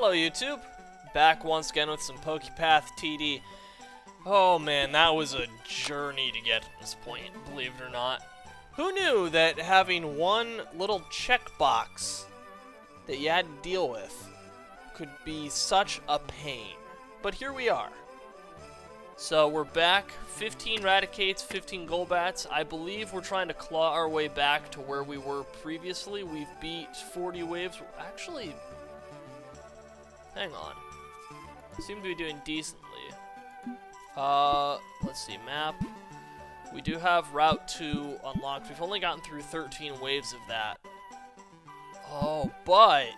Hello YouTube, back once again with some Pokepath TD. Oh man, that was a journey to get to this point, believe it or not. Who knew that having one little checkbox that you had to deal with could be such a pain? But here we are. So we're back, 15 Raticates, 15 Golbats. I believe we're trying to claw our way back to where we were previously. We've beat 40 waves. Actually, hang on. Seem to be doing decently. Let's see, map. We do have Route 2 unlocked. We've only gotten through 13 waves of that. Oh, but,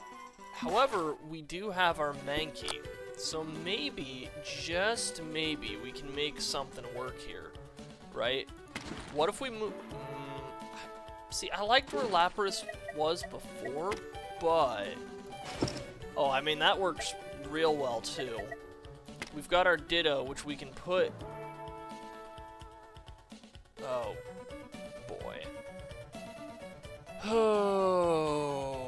however, we do have our Mankey. So maybe, just maybe, we can make something work here, right? What if we move... see, I liked where Lapras was before, but... oh, I mean, that works real well, too. We've got our Ditto, which we can put... oh, boy. Oh...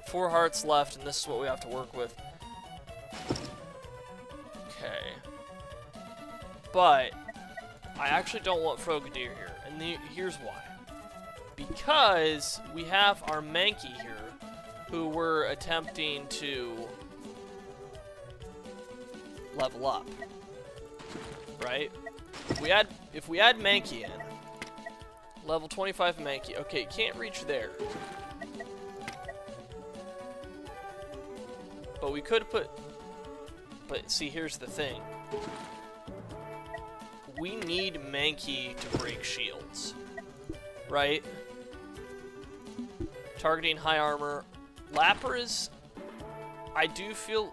4 hearts left, and this is what we have to work with. Okay. But, I actually don't want Frogadier here, and here's why. Because we have our Mankey here, who we're attempting to level up. Right? If we add Mankey in, level 25 Mankey, okay, can't reach there. But we could put... but see, here's the thing. We need Mankey to break shields. Right? Targeting high armor. Lapras, I do feel...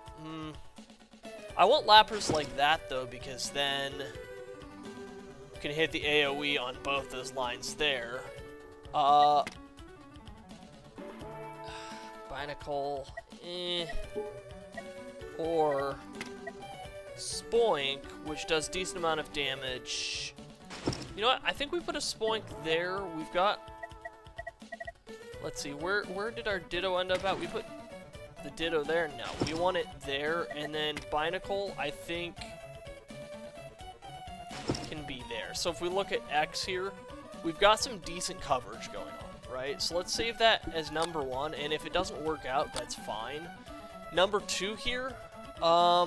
I want Lapras like that, though, because then you can hit the AoE on both those lines there. Binacle... or Spoink, which does decent amount of damage. You know what? I think we put a Spoink there. We've got... let's see, where did our Ditto end up at? We put the Ditto there? No, we want it there, and then Binacle, I think, can be there. So if we look at X here, we've got some decent coverage going on, right? So let's save that as number 1, and if it doesn't work out, that's fine. Number 2 here, I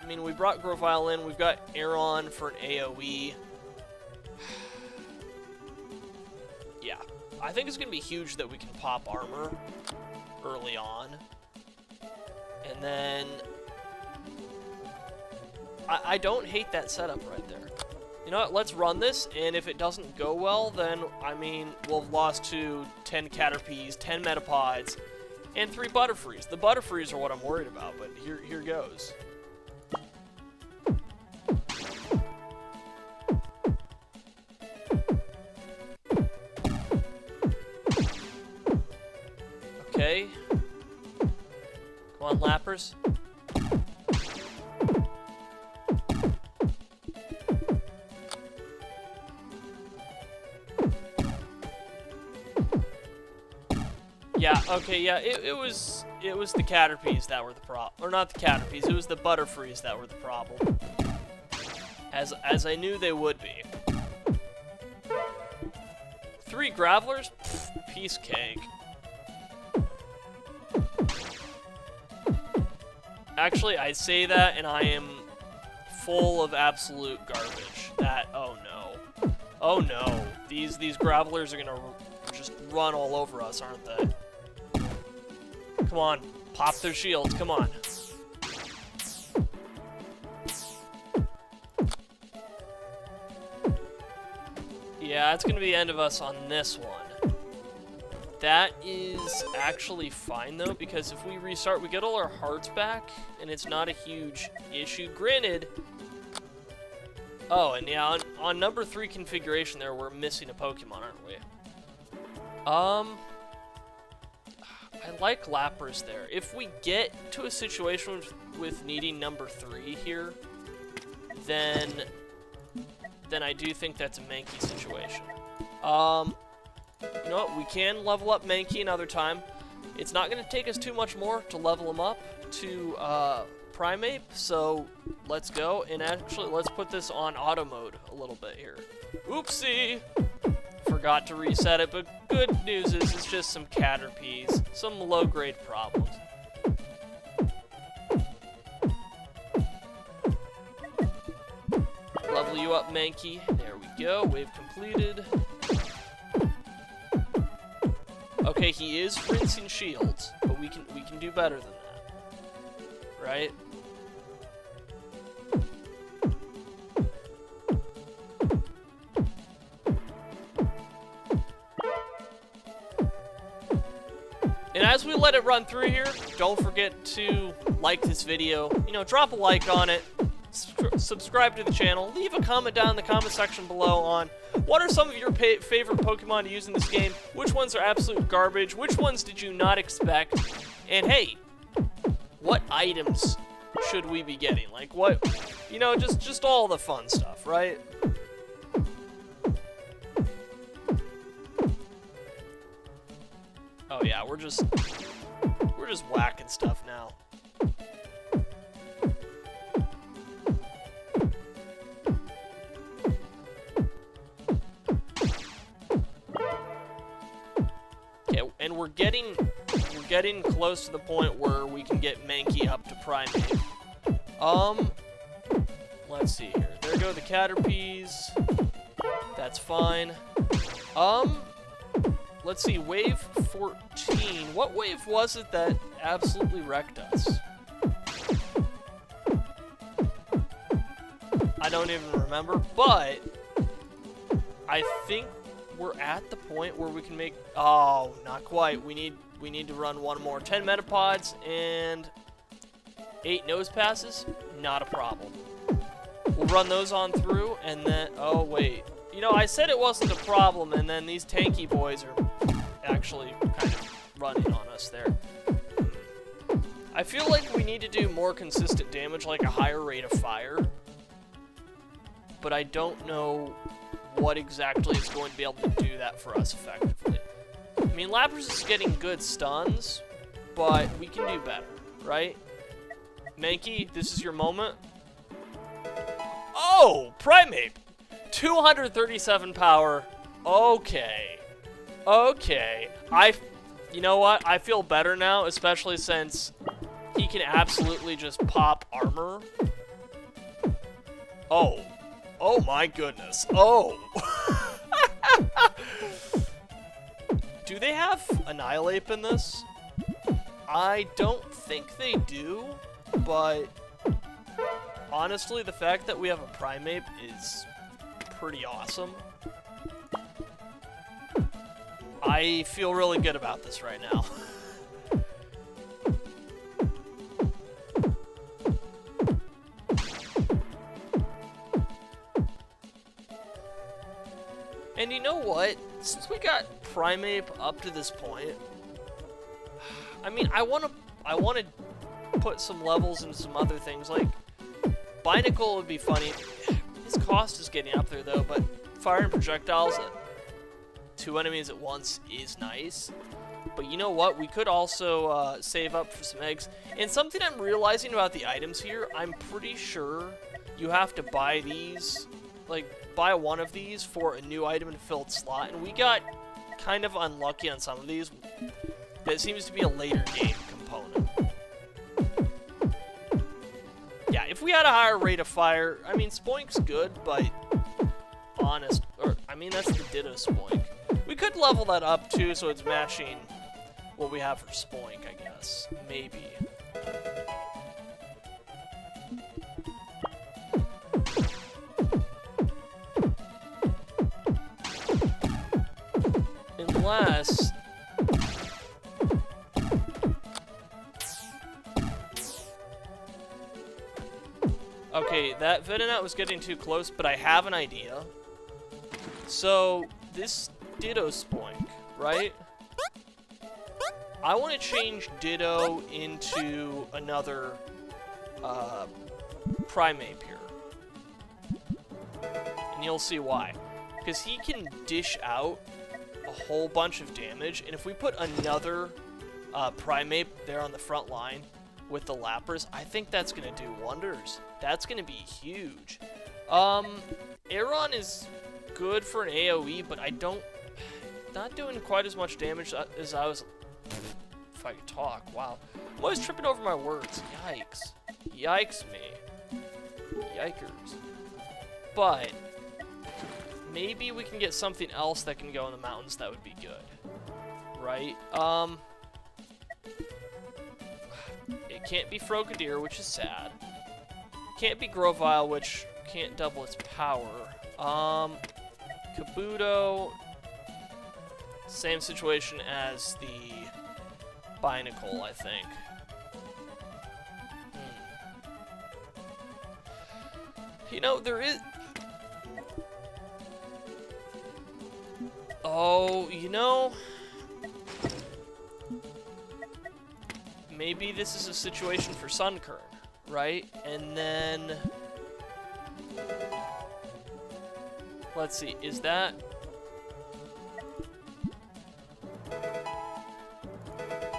mean, we brought Grovyle in, we've got Aeron for an AoE. Yeah, I think it's going to be huge that we can pop armor early on. And then, I don't hate that setup right there. You know what, let's run this, and if it doesn't go well, then, I mean, we'll have lost to 10 Caterpies, 10 Metapods, and 3 Butterfrees. The Butterfrees are what I'm worried about, but here goes. Okay. Come on, Lapras. Yeah, okay, yeah, it was the Caterpies that were the problem. Or not the Caterpies, it was the Butterfrees that were the problem. As I knew they would be. 3 Gravelers? Pfft, piece cake. Actually, I say that and I am full of absolute garbage. Oh no. Oh no. These Gravelers are gonna just run all over us, aren't they? Come on, pop their shields, come on. Yeah, that's gonna be the end of us on this one. That is actually fine, though, because if we restart, we get all our hearts back, and it's not a huge issue. Granted... oh, and yeah, on number 3 configuration there, we're missing a Pokemon, aren't we? I like Lapras there. If we get to a situation with needing number 3 here, then I do think that's a Mankey situation. You know what? We can level up Mankey another time. It's not going to take us too much more to level him up to Primeape, so let's go. And actually, let's put this on auto mode a little bit here. Oopsie! Forgot to reset it, but good news is it's just some Caterpies, some low-grade problems. Level you up, Mankey. There we go. Wave completed. Okay, he is rinsing shields, but we can do better than that, right? And as we let it run through here, don't forget to like this video. You know, drop a like on it. Subscribe to the channel. Leave a comment down in the comment section below on what are some of your favorite Pokemon to use in this game, which ones are absolute garbage, which ones did you not expect, and hey, what items should we be getting? Like what, you know, just all the fun stuff, right? Oh yeah, we're just whacking stuff now. And we're getting close to the point where we can get Mankey up to Primeape. Let's see here. There go the Caterpies. That's fine. Let's see, wave 14. What wave was it that absolutely wrecked us? I don't even remember, but I think we're at the point where we can make... Oh, not quite. We need to run one more. 10 Metapods and 8 Nose Passes. Not a problem. We'll run those on through, and then... Oh, wait. You know, I said it wasn't a problem, and then these tanky boys are actually kind of running on us there. I feel like we need to do more consistent damage, like a higher rate of fire. But I don't know what exactly is going to be able to do that for us effectively. I mean, Lapras is getting good stuns, but we can do better, right? Mankey, this is your moment. Oh, Primeape! 237 power. Okay. Okay. You know what? I feel better now, especially since he can absolutely just pop armor. Oh. Oh my goodness. Oh. Do they have Annihilate in this? I don't think they do, but honestly, the fact that we have a Primeape is pretty awesome. I feel really good about this right now. And you know what? Since we got Primeape up to this point, I mean, I want to put some levels into some other things. Like Binacle would be funny. His cost is getting up there though, but Fire and Projectiles at 2 enemies at once is nice. But you know what? We could also save up for some eggs. And something I'm realizing about the items here, I'm pretty sure you have to buy these, like, buy one of these for a new item and fill its slot. And we got kind of unlucky on some of these. That seems to be a later game component. Yeah, if we had a higher rate of fire, I mean, Spoink's good, but I mean, that's the Ditto Spoink. We could level that up too, so it's matching what we have for Spoink, I guess. Maybe. Unless... Okay, that Venonat was getting too close, but I have an idea. So, this Ditto Spoink, right? I want to change Ditto into another Primeape here. And you'll see why. Because he can dish out a whole bunch of damage, and if we put another Primeape there on the front line with the Lapras, I think that's going to do wonders. That's going to be huge. Aeron is good for an AoE, but not doing quite as much damage as I was. If I could talk, wow. I'm always tripping over my words. Yikes. Yikes me. Yikers. But maybe we can get something else that can go in the mountains that would be good. Right? It can't be Frogadier, which is sad. Can't be Grovyle, which can't double its power. Kabuto, same situation as the Binacle, I think. You know, there is... Oh, you know... Maybe this is a situation for Sunkern, right? And then... Let's see, is that...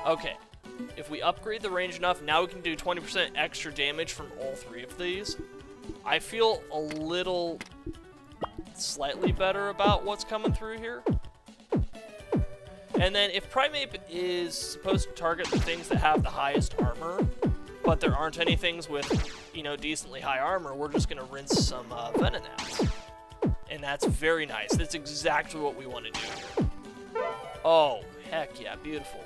Okay, if we upgrade the range enough, now we can do 20% extra damage from all three of these. I feel a little slightly better about what's coming through here. And then if Primeape is supposed to target the things that have the highest armor, but there aren't any things with, you know, decently high armor, we're just going to rinse some Venonats. And that's very nice. That's exactly what we want to do here. Oh, heck yeah, beautiful.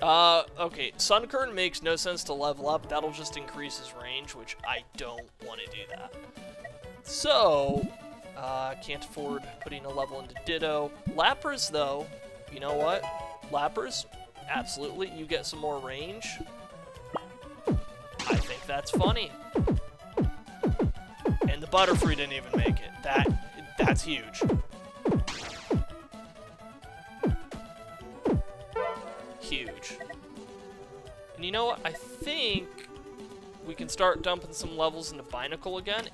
Okay, Sunkern makes no sense to level up. That'll just increase his range, which I don't want to do that. So, can't afford putting a level into Ditto. Lapras, though, you know what? Lapras, absolutely, you get some more range. I think that's funny. And the Butterfree didn't even make it. That's huge. Huge. And you know what? I think we can start dumping some levels into Binacle again.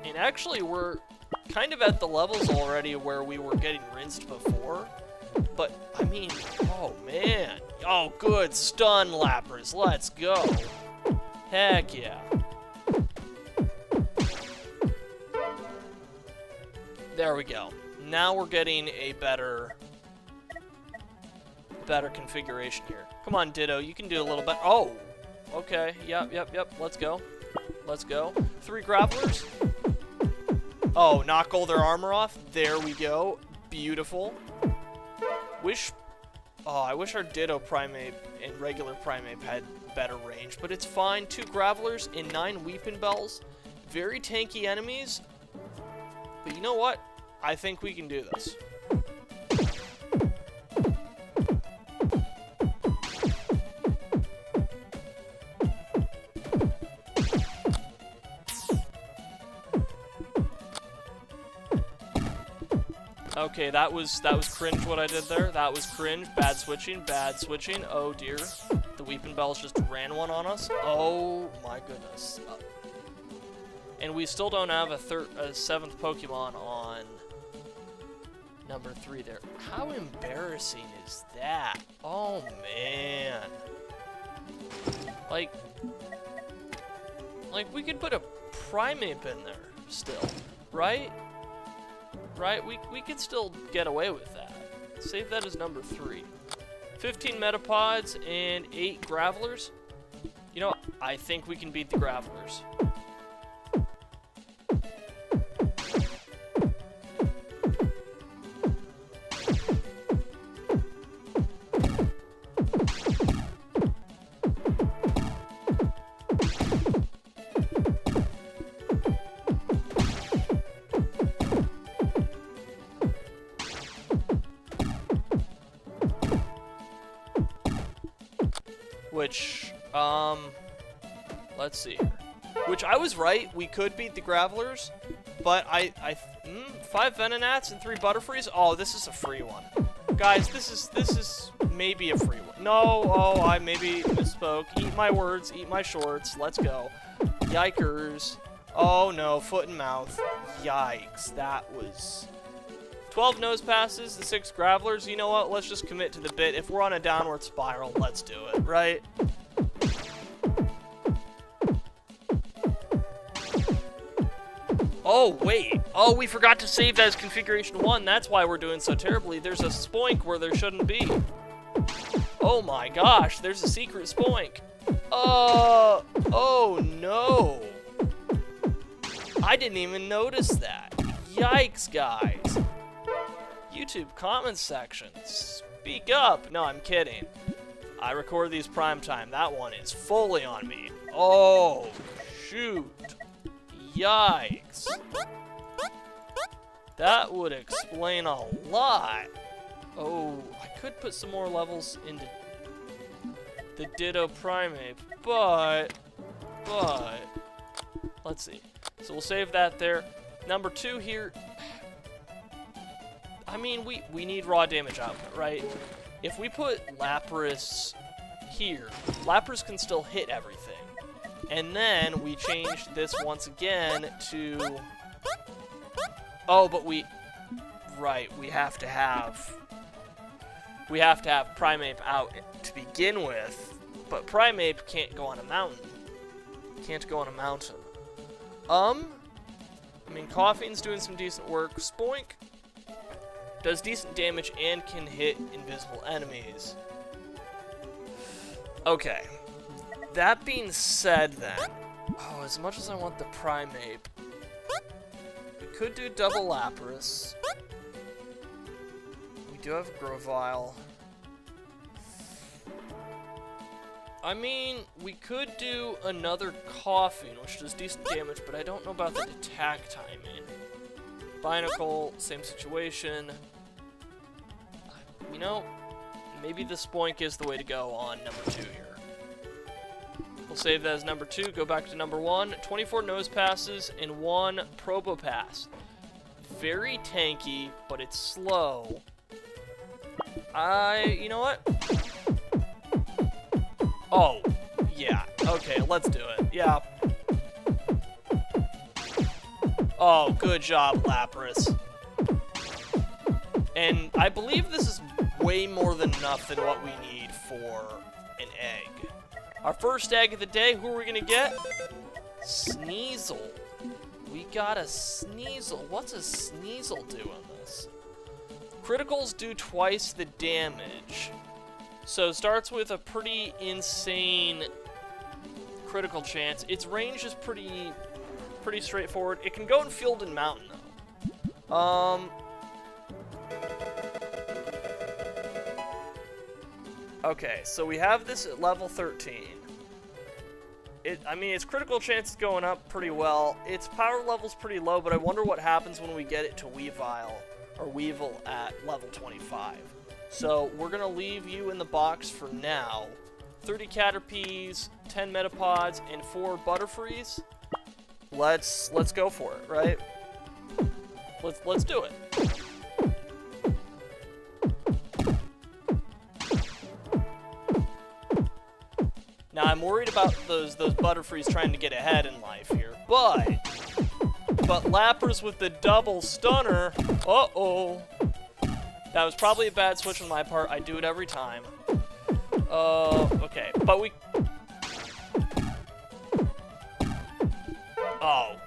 And actually, we're kind of at the levels already where we were getting rinsed before. But, I mean, oh man. Oh, good. Stun Lapras. Let's go. Heck yeah. There we go. Now we're getting a better configuration here. Come on, Ditto, you can do a little bit. Oh, okay. Yep. Let's go. Let's go. 3 Gravelers. Oh, knock all their armor off. There we go. Beautiful. I wish our Ditto Primeape and regular Primeape had better range, but it's fine. 2 Gravelers and 9 Weepin' Bells. Very tanky enemies. But you know what? I think we can do this. Okay, that was cringe what I did there. That was cringe. Bad switching. Oh dear. The Weepin' Bells just ran one on us. Oh my goodness. And we still don't have a 7th Pokemon on number 3 there. How embarrassing is that? Oh man. Like we could put a Primeape in there still, right? Right? We could still get away with that. Save that as number 3. 15 Metapods and 8 Gravelers. You know, I think we can beat the Gravelers. Which, let's see. Which I was right, we could beat the Gravelers, but 5 Venonats and 3 Butterfrees. Oh, this is a free one, guys. This is maybe a free one. No, oh, I maybe misspoke. Eat my words, eat my shorts. Let's go. Yikers. Oh no, foot and mouth. Yikes. That was 12 nose passes, the 6 gravelers. You know what? Let's just commit to the bit. If we're on a downward spiral, let's do it, right? Oh, wait. Oh, we forgot to save that as configuration 1. That's why we're doing so terribly. There's a spoink where there shouldn't be. Oh my gosh, there's a secret spoink. Oh no. I didn't even notice that. Yikes, guys. YouTube comments section. Speak up. No, I'm kidding. I record these prime time. That one is fully on me. Oh, shoot. Yikes. That would explain a lot. Oh, I could put some more levels into the Ditto Primate, but, let's see. So we'll save that there. Number 2 here, I mean, we need raw damage output, right? If we put Lapras here, Lapras can still hit everything. And then we change this once again to, oh, but right, we have to have Primeape out to begin with, but Primeape can't go on a mountain. Can't go on a mountain. I mean, Coughing's doing some decent work. Spoink does decent damage and can hit invisible enemies. Okay. That being said, then, oh, as much as I want the Primeape, we could do double Lapras. We do have Grovyle. I mean, we could do another Coughing, which does decent damage, but I don't know about the attack timing. Binacle, same situation. You know, maybe the Spoink is the way to go on number 2 here. We'll save that as number 2, go back to number 1. 24 nose passes and 1 Pokepath. Very tanky, but it's slow. You know what? Oh, yeah. Okay, let's do it. Yeah. Oh, good job, Lapras. And I believe this is way more than enough than what we need for an egg. Our first egg of the day, who are we gonna get? Sneasel. We got a Sneasel. What's a Sneasel do in this? Criticals do twice the damage. So starts with a pretty insane critical chance. Its range is pretty straightforward. It can go in Field and Mountain though. Okay, so we have this at level 13. I mean, its critical chance is going up pretty well. Its power level's pretty low, but I wonder what happens when we get it to Weevil at level 25. So we're gonna leave you in the box for now. 30 Caterpies, 10 Metapods, and 4 Butterfrees. Let's go for it, right? Let's do it. Now I'm worried about those Butterfrees trying to get ahead in life here, but Lapras with the double stunner. Uh-oh. That was probably a bad switch on my part. I do it every time. Okay, but we... Oh,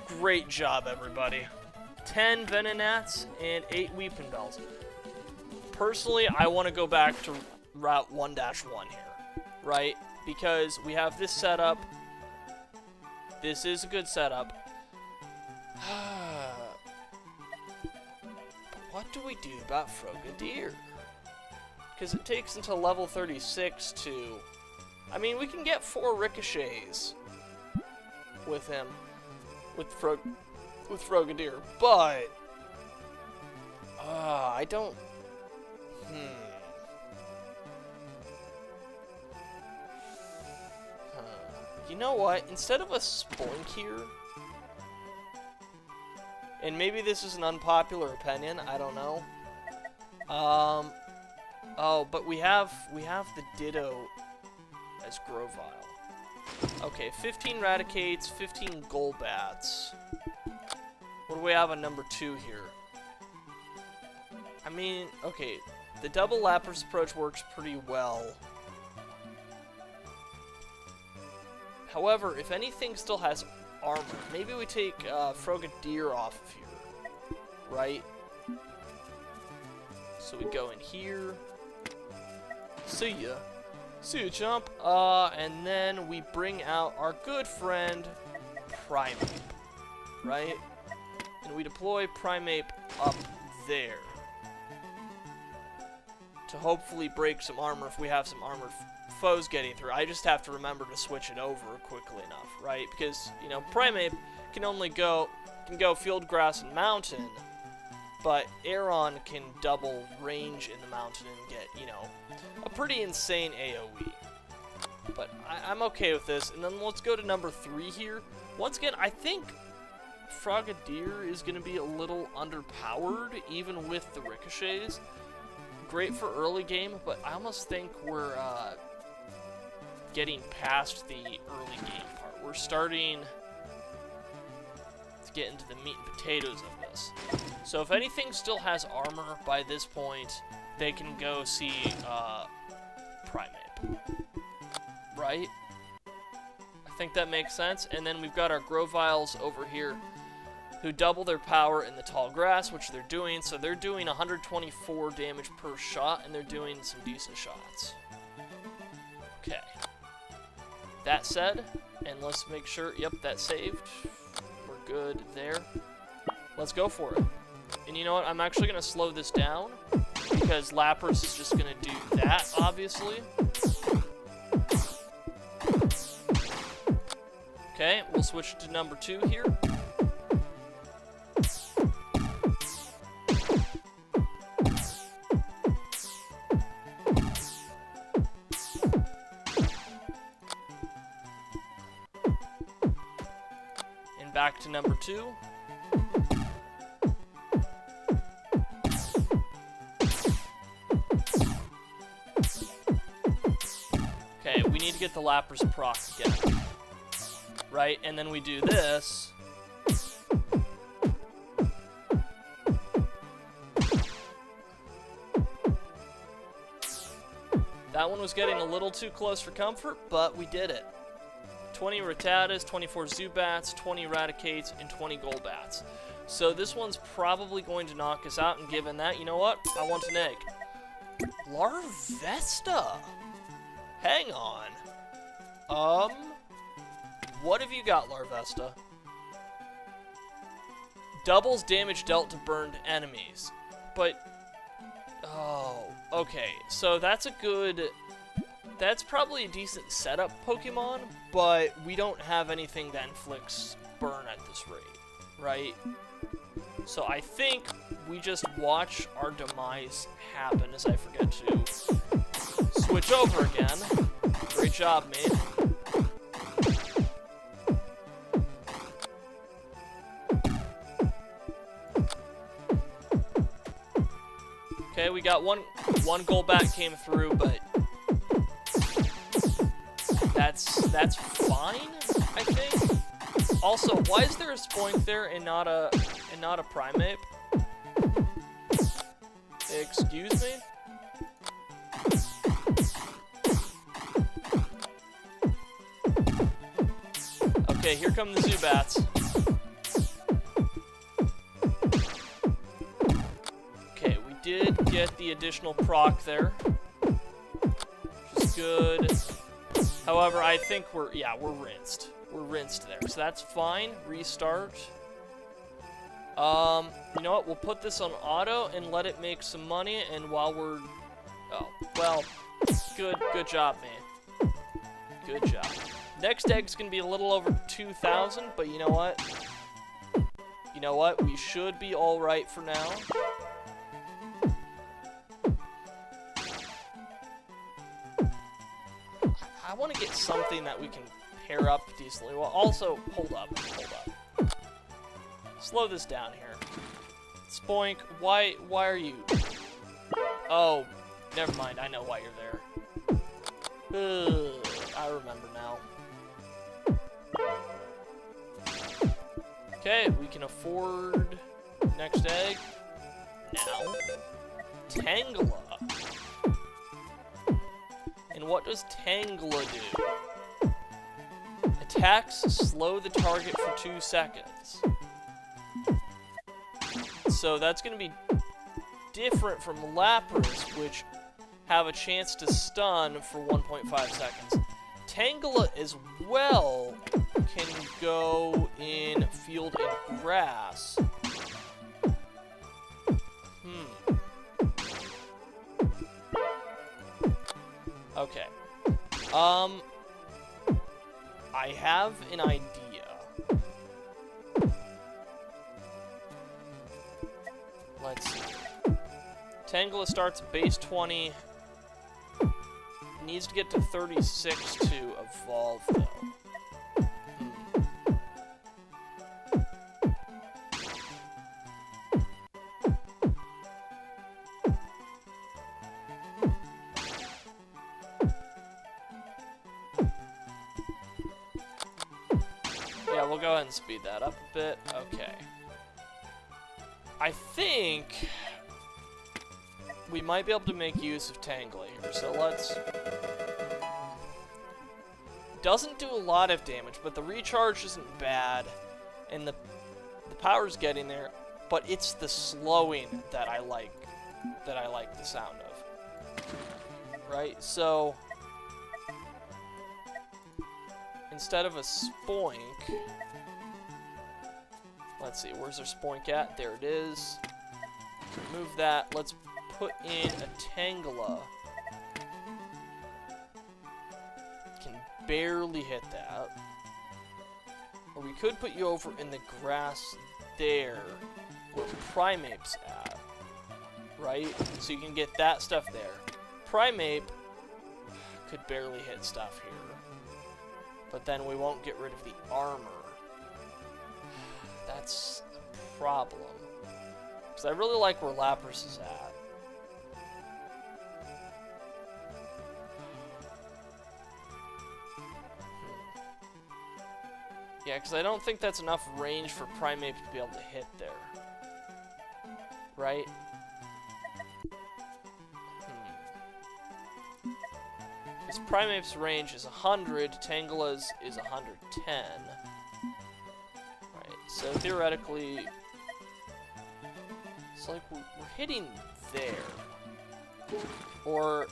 great job, everybody. 10 Venonats and 8 Weeping Bells. Personally, I want to go back to Route 1-1 here, right? Because we have this setup. This is a good setup. What do we do about Frogadier? Because it takes until level 36 to... I mean, we can get 4 ricochets with him. With Frogadier. But... I don't... You know what? Instead of a Spoink here... And maybe this is an unpopular opinion, I don't know. Oh, but we have the Ditto as Grovyle. Okay, 15 Raticates, 15 Golbats. What do we have on number 2 here? I mean, okay, the double Lapras approach works pretty well. However, if anything still has armor, maybe we take Frogadier off of here, right? So we go in here. See ya. See ya, chump. And then we bring out our good friend, Primeape, right? And we deploy Primeape up there to hopefully break some armor if we have some armored foes getting through. I just have to remember to switch it over quickly enough, right? Because, you know, Primeape can only go field, grass, and mountain, but Aeron can double range in the mountain and get, you know, a pretty insane AoE. But I'm okay with this. And then let's go to number 3 here. Once again, I think Frogadier is going to be a little underpowered, even with the ricochets. Great for early game, but I almost think we're getting past the early game part. We're starting to get into the meat and potatoes of this. So if anything still has armor by this point, they can go see Primeape. Right? I think that makes sense. And then we've got our Groviles over here who double their power in the tall grass, which they're doing. So they're doing 124 damage per shot, and they're doing some decent shots. Okay. That said, and let's make sure, yep, that saved. We're good there. Let's go for it. And you know what? I'm actually going to slow this down because Lapras is just going to do that, obviously. Okay, we'll switch to number 2 here. And back to number 2. Okay, we need to get the Lapras proc again. Right, and then we do this. That one was getting a little too close for comfort, but we did it. 20 Rattatas, 24 Zubats, 20 Raticates, and 20 Golbats. So this one's probably going to knock us out, and given that, you know what? I want an egg. Larvesta! Hang on. What have you got, Larvesta? Doubles damage dealt to burned enemies. But, oh, okay. So that's a good, that's probably a decent setup Pokemon, but we don't have anything that inflicts burn at this rate, right? So I think we just watch our demise happen as I forget to switch over again. Great job, mate. Okay, we got one Golbat came through, but that's fine, I think. Also, why is there a Spoink there and not a Primeape? Excuse me? Okay, here come the Zubats. Did get the additional proc there, which is good. However, I think we're rinsed. We're rinsed there, so that's fine. Restart. You know what? We'll put this on auto and let it make some money. And while we're, oh well, good job, man. Good job. Next egg's gonna be a little over 2,000, but you know what? You know what? We should be all right for now. I want to get something that we can pair up decently. Well, also, hold up. Slow this down here. Spoink, why are you? Oh, never mind. I know why you're there. I remember now. Okay, we can afford next egg now. Tangela. And what does Tangela do? Attacks slow the target for 2 seconds. So that's going to be different from Lapras, which have a chance to stun for 1.5 seconds. Tangela as well can go in field and grass. Okay. I have an idea. Let's see. Tangela starts at base 20. Needs to get to 36 to evolve, though. Yeah, we'll go ahead and speed that up a bit. Okay. I think we might be able to make use of Tangela here, so let's... Doesn't do a lot of damage, but the recharge isn't bad, and the power's getting there, but it's the slowing that I like the sound of. Right? So instead of a Spoink, let's see, where's our Spoink at? There it is. Move that. Let's put in a Tangela. Can barely hit that. Or we could put you over in the grass there, where Primeape's at. Right? So you can get that stuff there. Primeape could barely hit stuff here. But then we won't get rid of the armor. That's a problem. Because I really like where Lapras is at. Yeah, because I don't think that's enough range for Primeape to be able to hit there. Right? Because Primeape's range is 100, Tangela's is 110. Right, so theoretically, it's like we're hitting there. Or,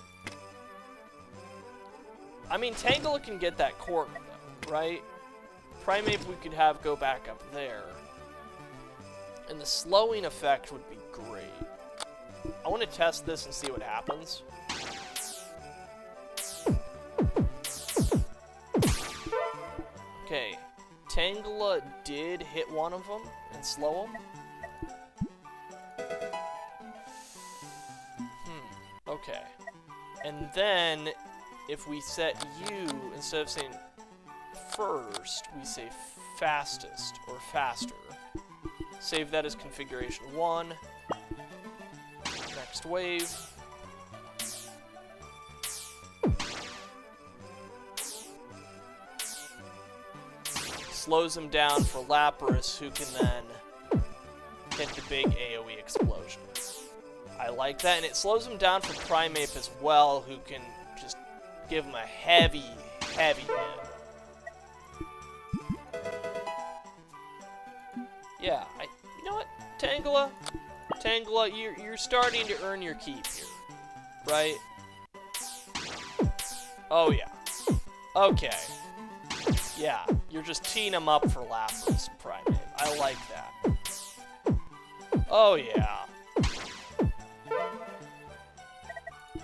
I mean, Tangela can get that corner though, right? Primeape we could have go back up there. And the slowing effect would be great. I want to test this and see what happens. Okay, Tangela did hit one of them and slow him. Okay. And then, if we set you, instead of saying first, we say fastest or faster. Save that as configuration 1. Next wave. Slows him down for Lapras, who can then hit the big AoE explosion. I like that, and it slows him down for Primeape as well, who can just give him a heavy, heavy hit. Yeah, you know what, Tangela, you're starting to earn your keep here, right? Oh yeah. Okay. Yeah, you're just teeing him up for Lapras and Primeape. I like that. Oh yeah.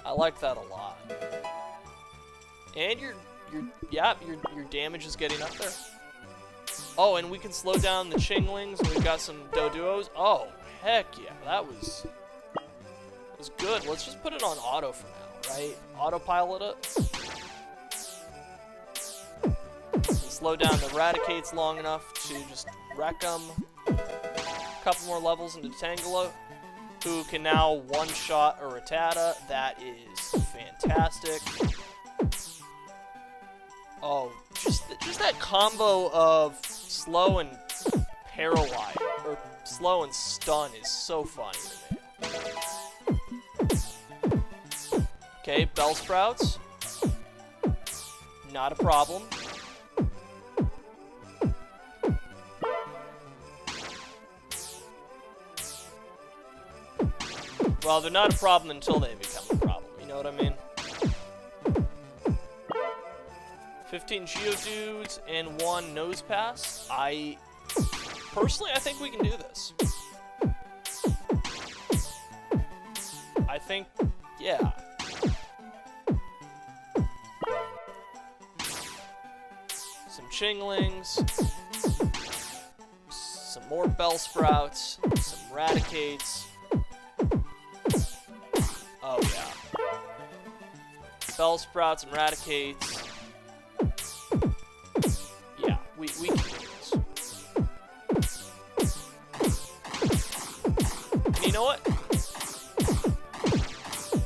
I like that a lot. And your damage is getting up there. Oh, and we can slow down the Chinglings, and we've got some Doduos. Oh, heck yeah, that was good. Let's just put it on auto for now, right? Autopilot it. Slow down the Eradicates long enough to just wreck them. A couple more levels into Tangela, who can now one-shot a Rattata. That is fantastic. Oh, just that combo of slow and paralyze, or slow and stun is so funny to me. Okay, Bellsprouts. Not a problem. Well, they're not a problem until they become a problem, you know what I mean? 15 Geodudes and 1 Nose Pass. Personally, I think we can do this. I think, yeah. Some Chinglings. Some more Bellsprouts. Some Raticates. Oh, yeah. Bellsprouts and Raticates. Yeah, we can do this. And you know what?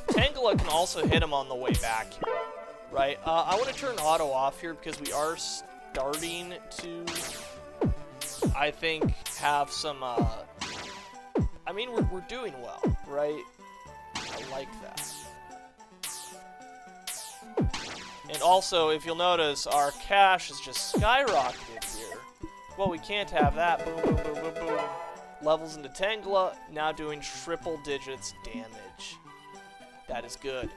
Tangela can also hit him on the way back here, right? I want to turn auto off here because we are starting to, I think, have some, I mean, we're doing well, right? I like that. And also, if you'll notice, our cash is just skyrocketed here. Well, we can't have that. Boom, boom, boom, boom, boom. Levels into Tangela, now doing triple digits damage. That is good.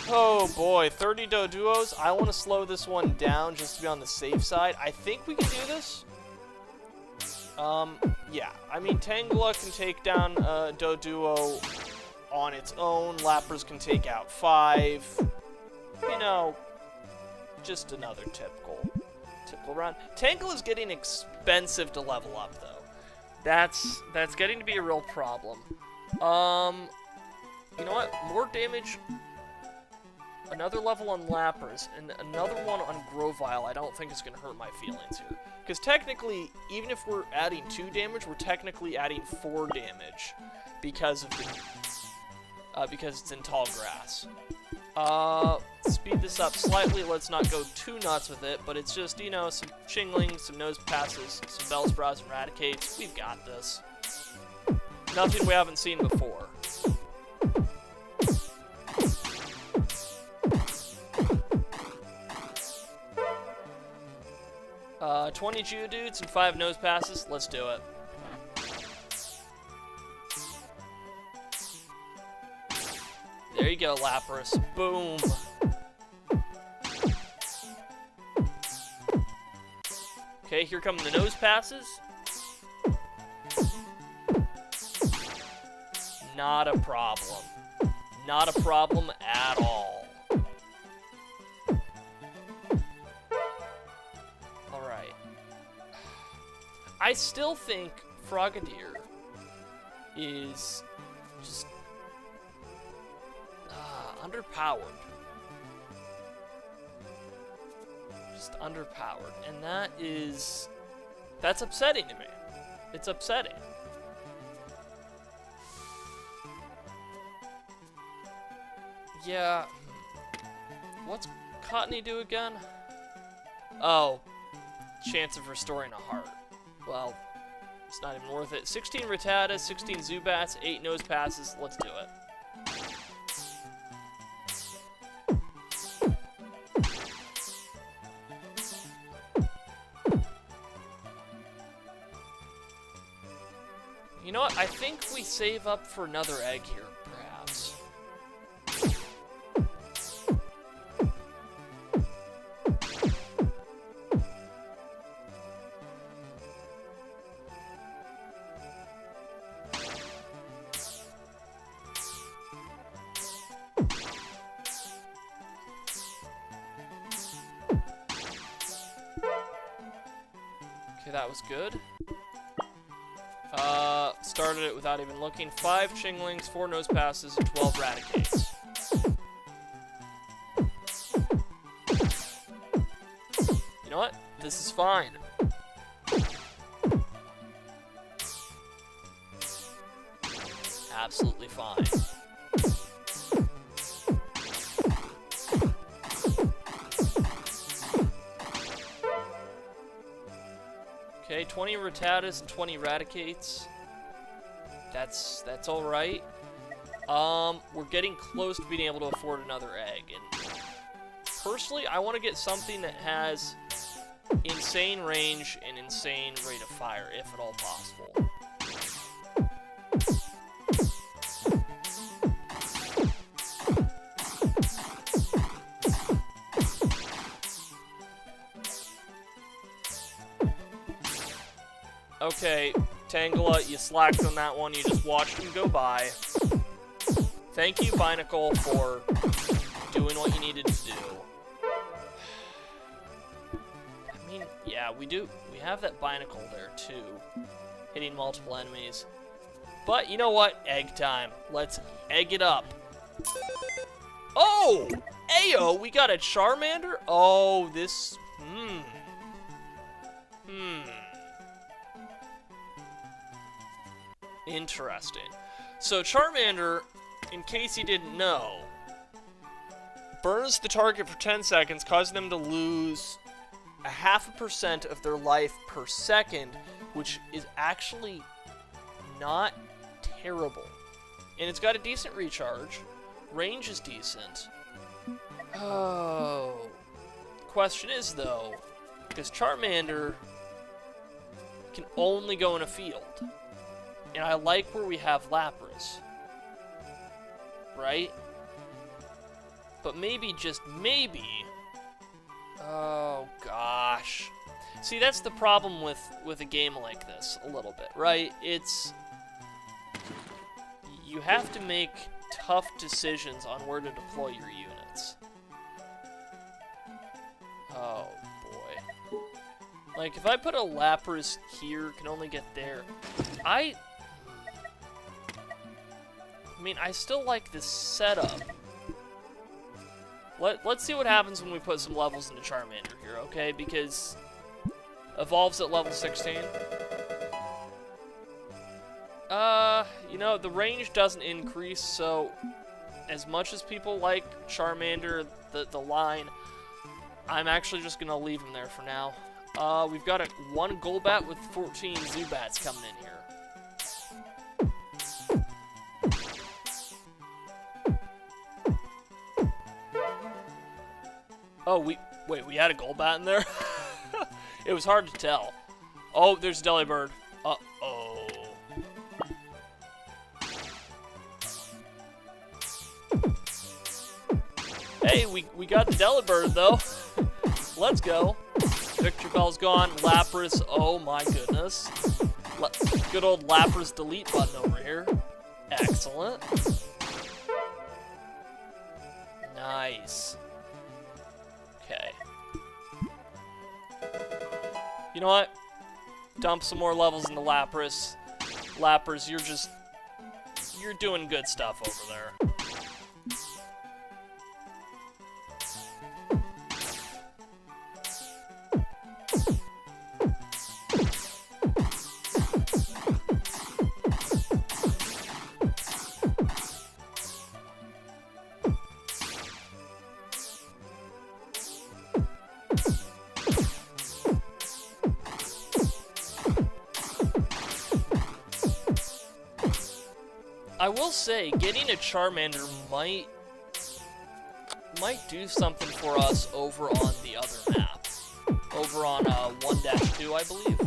Oh boy, 30 Doduos. I want to slow this one down just to be on the safe side. I think we can do this. Yeah. I mean, Tangela can take down Doduo on its own. Lapras can take out 5. You know, just another typical run. Tangela is getting expensive to level up, though. That's getting to be a real problem. You know what? More damage. Another level on Lapras and another one on Grovyle. I don't think is going to hurt my feelings here. Because technically, even if we're adding 2 damage, we're technically adding 4 damage because of the because it's in tall grass. Speed this up slightly. Let's not go too nuts with it, but it's just, you know, some Chinglings, some Nose Passes, some Bellsprouts, and Raticates. We've got this. Nothing we haven't seen before. Uh, 20 Geodudes and 5 Nose Passes. Let's do it. There you go, Lapras. Boom. Okay, here come the Nose Passes. Not a problem. Not a problem at all. Alright. I still think Frogadier is just underpowered. Just underpowered. And that's upsetting to me. It's upsetting. Yeah. What's Cottony do again? Oh. Chance of restoring a heart. Well, it's not even worth it. 16 Rattatas, 16 Zubats, 8 Nose Passes. Let's do it. You know what? I think we save up for another egg here, perhaps. Okay, that was good. Started it without even looking. 5 Chinglings, 4 Nose Passes, and 12 Raticates. You know what? This is fine. Absolutely fine. Okay, 20 Rattatas and 20 Raticates. That's all right. We're getting close to being able to afford another egg, and personally, I want to get something that has insane range and insane rate of fire, if at all possible. Okay, Tangela, you slacked on that one. You just watched him go by. Thank you, Binacle, for doing what you needed to do. I mean, yeah, we do. We have that Binacle there, too. Hitting multiple enemies. But, you know what? Egg time. Let's egg it up. Oh! Ayo! We got a Charmander? Oh, this... Interesting. So Charmander, in case you didn't know, burns the target for 10 seconds, causing them to lose 0.5% of their life per second, which is actually not terrible. And it's got a decent recharge. Range is decent. Oh. Question is, though, because Charmander can only go in a field. And I like where we have Lapras. Right? But maybe, just maybe... Oh, gosh. See, that's the problem with a game like this, a little bit, right? It's... You have to make tough decisions on where to deploy your units. Oh, boy. Like, if I put a Lapras here, can only get there... I mean, I still like this setup. Let's see what happens when we put some levels into Charmander here, okay? Because evolves at level 16. You know, the range doesn't increase, so as much as people like Charmander, the line, I'm actually just gonna leave him there for now. We've got one Golbat with 14 Zubats coming in here. Oh, we had a Golbat in there? It was hard to tell. Oh, there's a Delibird. Uh-oh. Hey, we got the Delibird, though. Let's go. Victory Bell's gone. Lapras, oh my goodness. Good old Lapras delete button over here. Excellent. Nice. Okay. You know what? Dump some more levels into Lapras. Lapras, you're doing good stuff over there. I will say, getting a Charmander might do something for us over on the other map. Over on 1-2, I believe.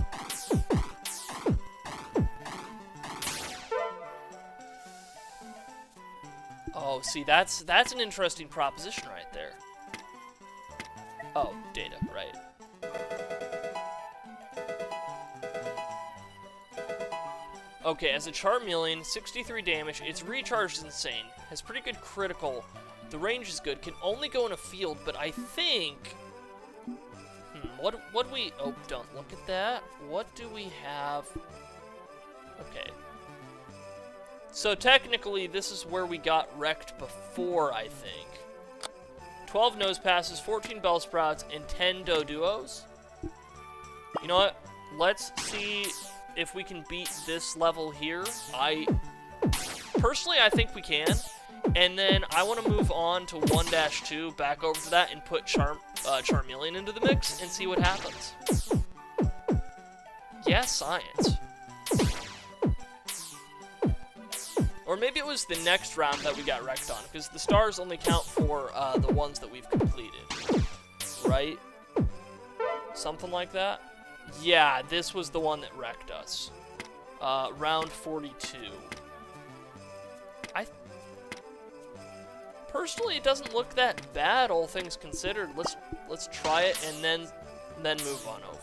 Oh, see, that's an interesting proposition right there. Oh, data, right. Okay, as a Charmeleon, 63 damage, its recharge is insane, has pretty good critical, the range is good, can only go in a field, but I think... what do we... Oh, don't look at that. What do we have? Okay. So technically, this is where we got wrecked before, I think. 12 Nose Passes, 14 Bellsprouts, and 10 Doduos. You know what? Let's see if we can beat this level here. Personally, I think we can. And then I want to move on to 1-2, back over to that, and put Charmeleon into the mix and see what happens. Yeah, science. Or maybe it was the next round that we got wrecked on, because the stars only count for the ones that we've completed. Right? Something like that? Yeah, this was the one that wrecked us. Round 42. Personally, it doesn't look that bad, all things considered. Let's try it and then move on over.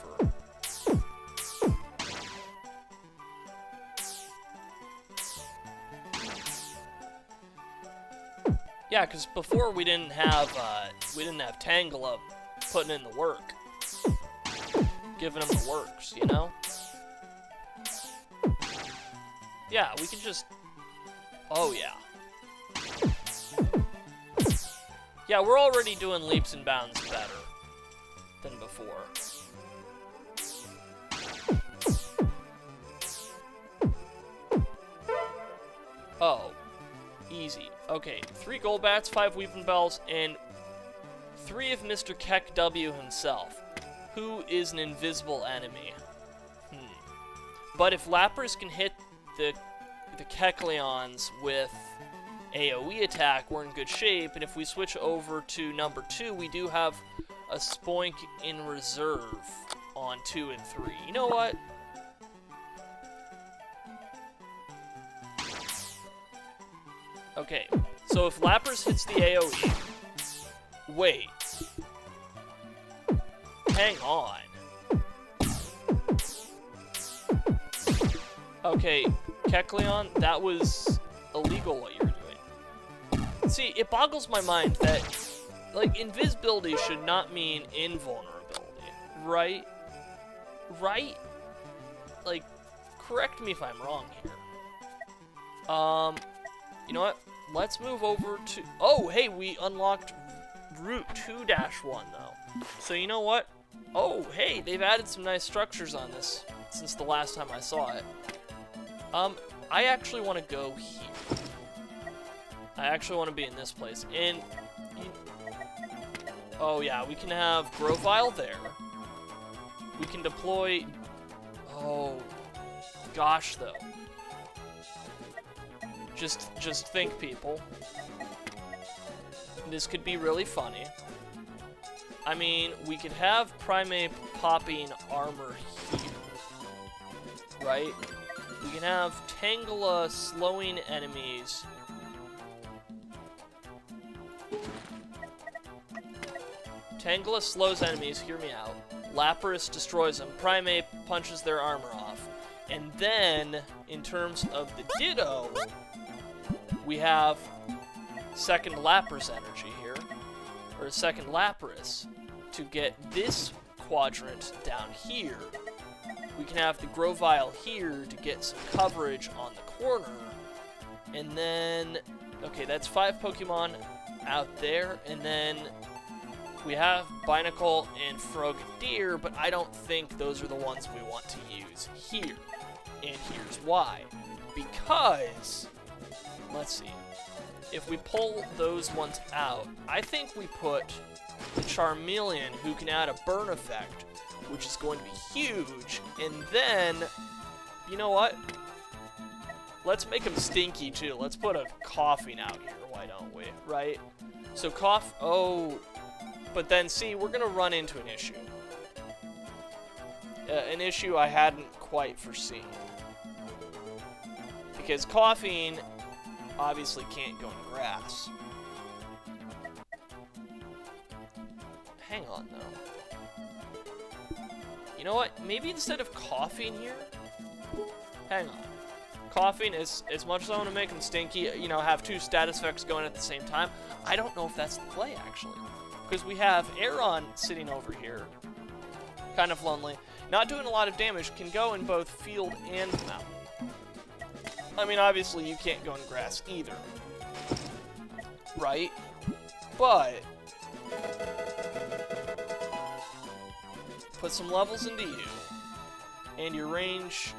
Yeah, because before we didn't have Tangela putting in the work, giving him the works, you know? Yeah, we can just. Oh yeah. Yeah, we're already doing leaps and bounds better than before. Oh, easy. Okay, 3 Golbats, 5 Weeping Bells, and 3 of Mr. Keck W himself, who is an invisible enemy. But if Lapras can hit the Kecleons with AoE attack, we're in good shape, and if we switch over to number 2, we do have a Spoink in reserve on 2 and 3. You know what? Okay, so if Lapras hits the AoE... Wait. Hang on. Okay, Kecleon, that was illegal what you were doing. See, it boggles my mind that, like, invisibility should not mean invulnerability, right? Right? Like, correct me if I'm wrong here. You know what? Let's move over to... Oh, hey, we unlocked Route 2-1, though. So, you know what? Oh, hey, they've added some nice structures on this since the last time I saw it. I actually want to go here. I actually want to be in this place. And... Oh, yeah, we can have Grovyle there. We can deploy... Oh, gosh, though. Just think, people. This could be really funny. I mean, we could have Primeape popping armor here. Right? We can have Tangela slowing enemies. Tangela slows enemies, hear me out. Lapras destroys them. Primeape punches their armor off. And then, in terms of the Ditto, we have second Lapras energy here. Or second Lapras to get this quadrant down here. We can have the Grovyle here to get some coverage on the corner. And then, okay, that's 5 Pokemon out there. And then we have Binacle and Frogadier, but I don't think those are the ones we want to use here. And here's why. Because, let's see, if we pull those ones out, I think we put the Charmeleon, who can add a burn effect, which is going to be huge, and then, you know what? Let's make him stinky, too. Let's put a Coughing out here, why don't we, right? So oh, but then, see, we're gonna run into an issue. An issue I hadn't quite foreseen. Because Coughing obviously can't go in grass. Hang on, though. You know what? Maybe instead of Coughing here... Hang on. Coughing, as much as I want to make him stinky, you know, have 2 status effects going at the same time, I don't know if that's the play, actually. Because we have Aeron sitting over here. Kind of lonely. Not doing a lot of damage, can go in both field and mountain. I mean, obviously, you can't go in grass either. Right? But... put some levels into you. And your range...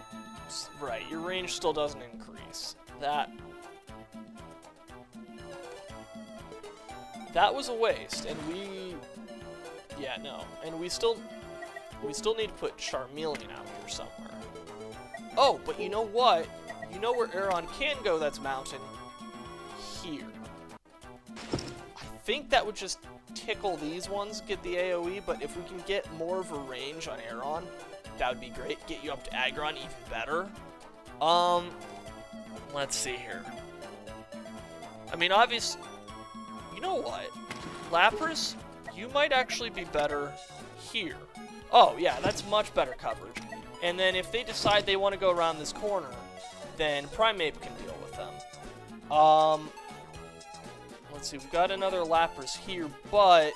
Right, your range still doesn't increase. That was a waste, and we... Yeah, no. And we still need to put Charmeleon out here somewhere. Oh, but you know what? you know where Aeron can go that's mountain? Here. I think that would just tickle these ones, get the AoE, but if we can get more of a range on Aeron, that would be great. Get you up to Aggron, even better. Let's see here. I mean, obviously, you know what? Lapras, you might actually be better here. Oh, yeah, that's much better coverage. And then if they decide they want to go around this corner, then Primeape can deal with them. Let's see, we've got another Lapras here, but...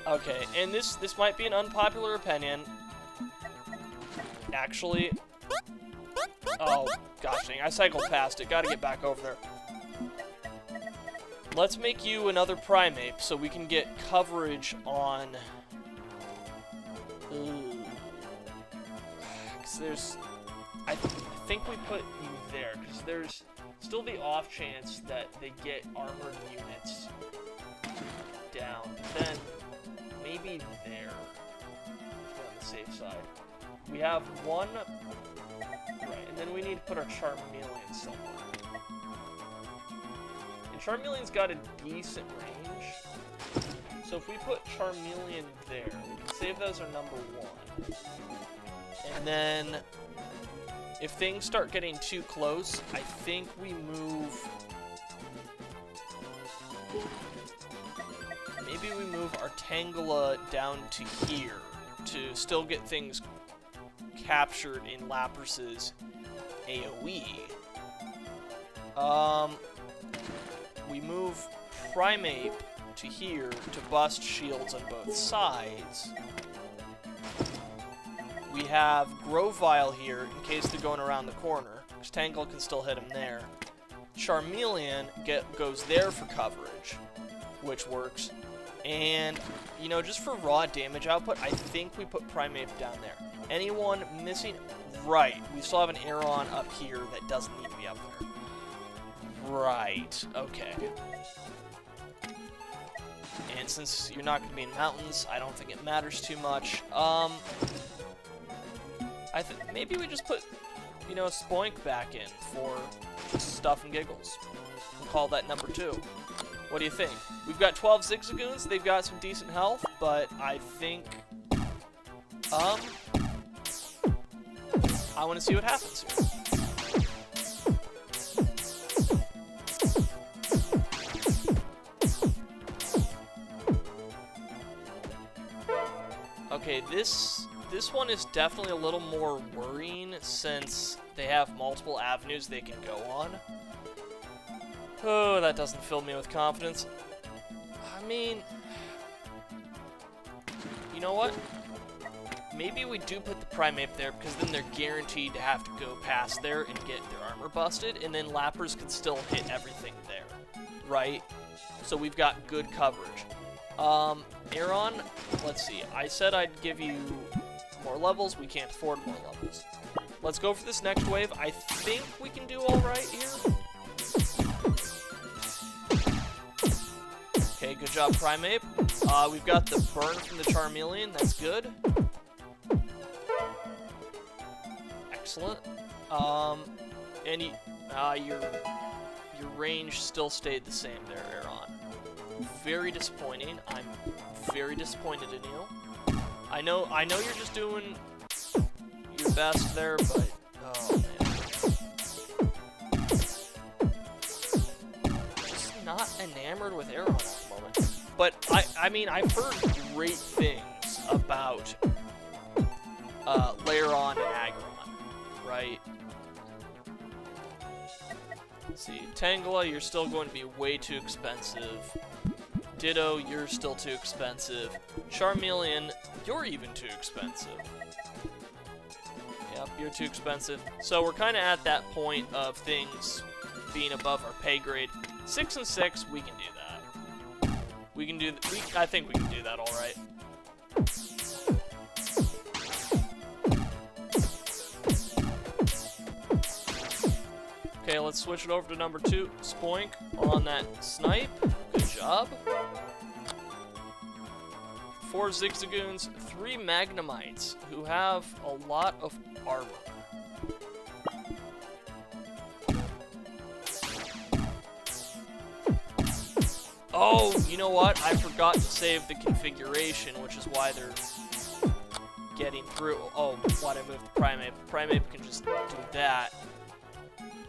Okay, and this might be an unpopular opinion. Actually... Oh, gosh dang, I cycled past it. Gotta get back over there. Let's make you another Primeape so we can get coverage on... Because there's... I think we put you there, because there's still the off chance that they get armored units down. Then, maybe there. On the safe side. We have one... Right, and then we need to put our Charmeleon somewhere. And Charmeleon's got a decent range. So if we put Charmeleon there, we can save those our number 1. And then, if things start getting too close, I think we move... Maybe we move our Tangela down to here to still get things captured in Lapras's AoE. We move Primeape to here to bust shields on both sides. We have Grovyle here in case they're going around the corner, because Tangela can still hit him there. Charmeleon goes there for coverage, which works. And, you know, just for raw damage output, I think we put Primeape down there. Anyone missing? Right. We still have an Aeron up here that doesn't need to be up there. Right. Okay. And since you're not going to be in mountains, I don't think it matters too much. I think maybe we just put, you know, Spoink back in for just stuff and giggles. We'll call that number 2. What do you think? We've got 12 Zigzagoons. They've got some decent health, but I think, I want to see what happens here. Okay, this one is definitely a little more worrying since they have multiple avenues they can go on. Oh, that doesn't fill me with confidence. I mean, you know what? Maybe we do put the Primeape there because then they're guaranteed to have to go past there and get their armor busted, and then Lapras can still hit everything there, right? So we've got good coverage. Aeron, let's see. I said I'd give you more levels. We can't afford more levels. Let's go for this next wave. I think we can do all right here. Okay, good job, Primeape. We've got the burn from the Charmeleon. That's good. Excellent. And your range still stayed the same there, Aeron. Very disappointing. I'm very disappointed in you. I know you're just doing your best there, but oh man. Just not enamored with Aeron at the moment. But I mean I've heard great things about Lairon and Aggron, right? Let's see, Tangela, you're still going to be way too expensive. Ditto, you're still too expensive. Charmeleon, you're even too expensive. Yep, you're too expensive. So we're kind of at that point of things being above our pay grade. 6 and 6, we can do that. We can do. I think we can do that all right. Okay, let's switch it over to number 2. Spoink on that snipe. Good job. 4 Zigzagoons, 3 Magnemites, who have a lot of armor. Oh, you know what? I forgot to save the configuration, which is why they're getting through. Oh, why'd I move the Primeape? Primeape can just do that.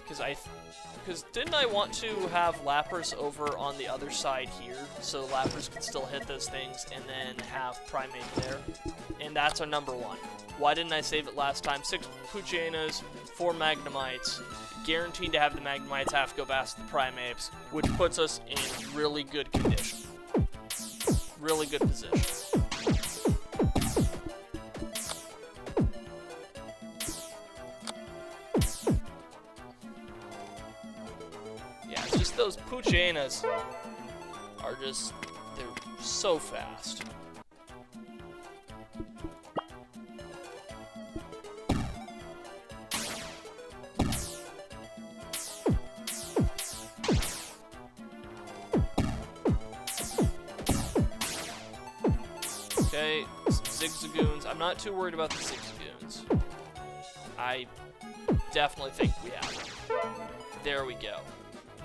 Because didn't I want to have Lapras over on the other side here, so Lapras could still hit those things, and then have Primeape there? And that's our number one. Why didn't I save it last time? 6 Puchenas, 4 Magnemites. Guaranteed to have the Magnemites have to go past the Primeapes, which puts us in really good condition. Really good position. Yeah, it's just those Puchenas are just, they're so fast. Okay, some Zigzagoons. I'm not too worried about the Zigzagoons. I definitely think we have them. There we go.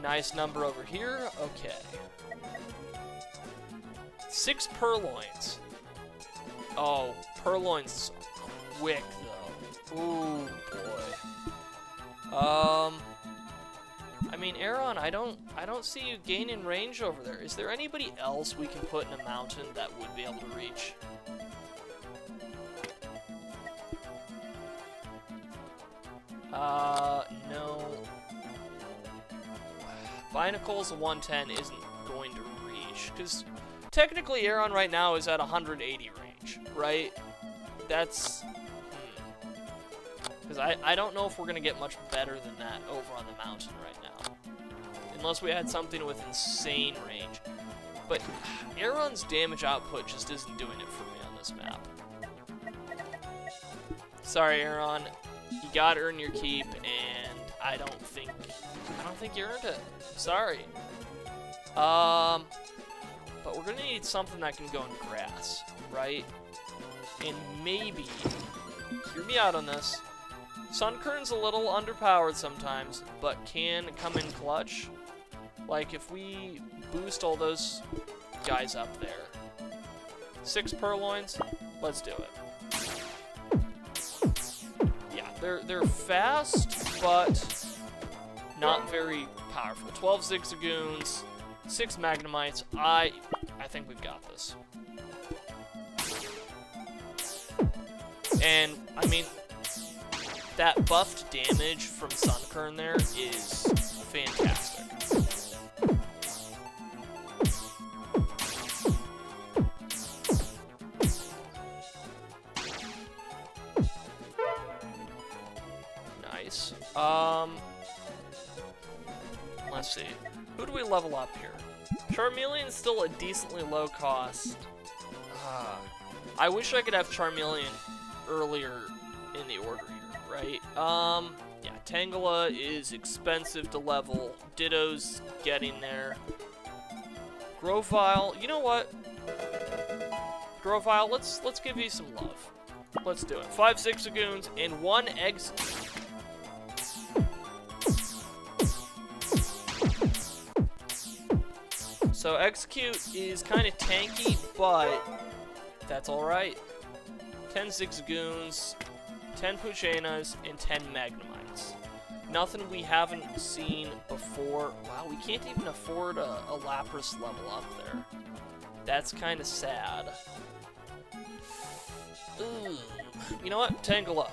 Nice number over here. Okay. 6 Purloins. Oh, Purloin's quick, though. Ooh, boy. I mean, Aeron, I don't see you gaining range over there. Is there anybody else we can put in a mountain that would be able to reach? No. Binacle's a 110 isn't going to reach, because technically Aeron right now is at 180 range, right? That's... Because I don't know if we're going to get much better than that over on the mountain right now. Unless we had something with insane range. But Aeron's damage output just isn't doing it for me on this map. Sorry, Aeron. You gotta earn your keep, and I don't think you earned it. Sorry. But we're gonna need something that can go in grass, right? And maybe, hear me out on this, Sunkern's a little underpowered sometimes, but can come in clutch. Like, if we boost all those guys up there. 6 Purloins, let's do it. Yeah, they're fast, but not very powerful. 12 Zigzagoons, 6 Magnemites. I think we've got this. And, I mean, that buffed damage from Sunkern there is fantastic. Nice. Let's see. Who do we level up here? Charmeleon's still a decently low cost. I wish I could have Charmeleon earlier in the order here, right? Yeah, Tangela is expensive to level. Ditto's getting there. Grovyle, you know what? Grovyle, let's give you some love. Let's do it. 5 Zigzagoons and 1 Execute. So Execute is kind of tanky, but that's alright. 10 Zigzagoons, 10 Puchenas, and 10 Magnemites. Nothing we haven't seen before. Wow, we can't even afford a Lapras level up there. That's kind of sad. Ooh. You know what? Tangela.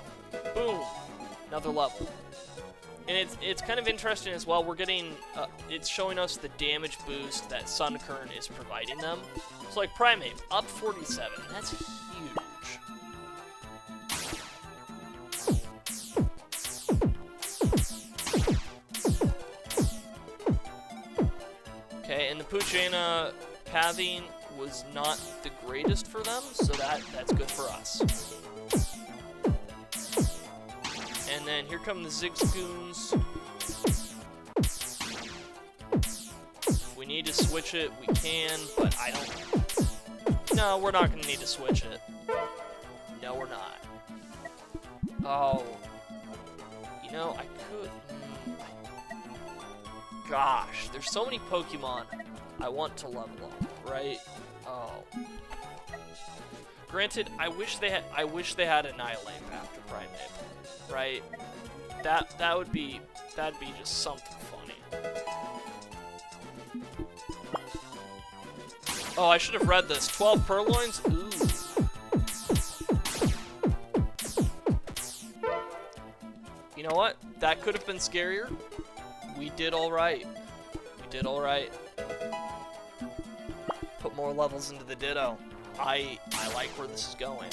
Boom. Another level. And it's kind of interesting as well. We're getting, it's showing us the damage boost that Sunkern is providing them. So like Primeape, up 47. That's huge. Okay, and the Puchena pathing was not the greatest for them, so that's good for us. And then here come the Zigzagoons. If we need to switch it, we can, but I don't... No, we're not going to need to switch it. No, we're not. Oh. You know, I could... Gosh, there's so many Pokemon I want to level up, right? Oh. Granted, I wish they had Annihilate after Primate, right? That'd be just something funny. Oh, I should have read this. 12 Purloins? Ooh. You know what? That could have been scarier. We did alright. We did alright. Put more levels into the Ditto. I like where this is going.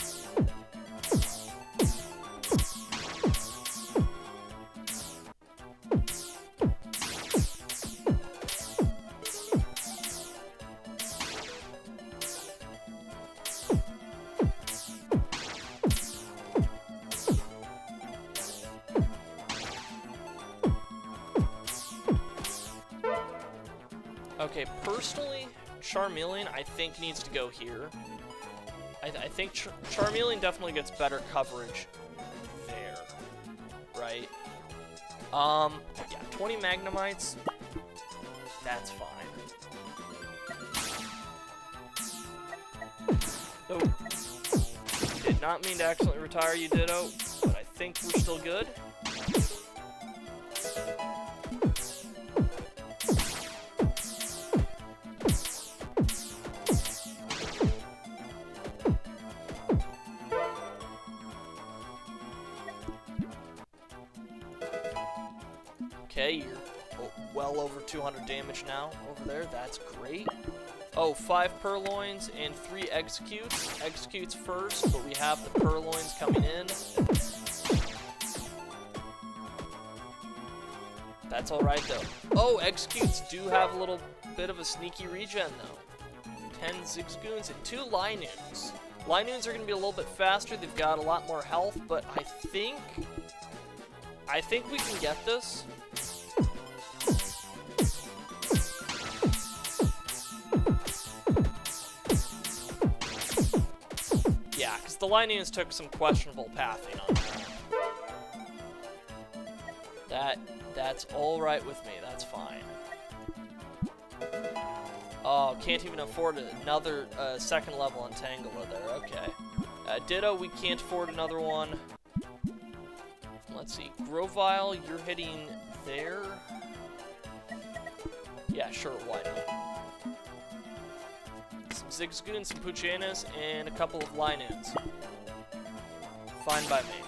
Okay, personally, Charmeleon, I think, needs to go here. I think Charmeleon definitely gets better coverage there, right? Yeah, 20 Magnemites, that's fine. Oh, did not mean to accidentally retire you, Ditto, but I think we're still good. Okay, you're well over 200 damage now over there. That's great. Oh, 5 Purloins and 3 Executes. Executes first, but we have the Purloins coming in. That's alright, though. Oh, Executes do have a little bit of a sneaky regen, though. 10 Zigzagoons and 2 Linoons. Linoons are going to be a little bit faster. They've got a lot more health, but I think we can get this. Yeah, because the Linoons took some questionable pathing on that. That's all right with me. That's fine. Oh, can't even afford another second level on Tangela there. Okay. Ditto, we can't afford another one. Let's see. Grovyle, you're hitting there. Yeah, sure, why not? Some Zigzagoons, some Puchanas, and a couple of Linoons. Fine by me.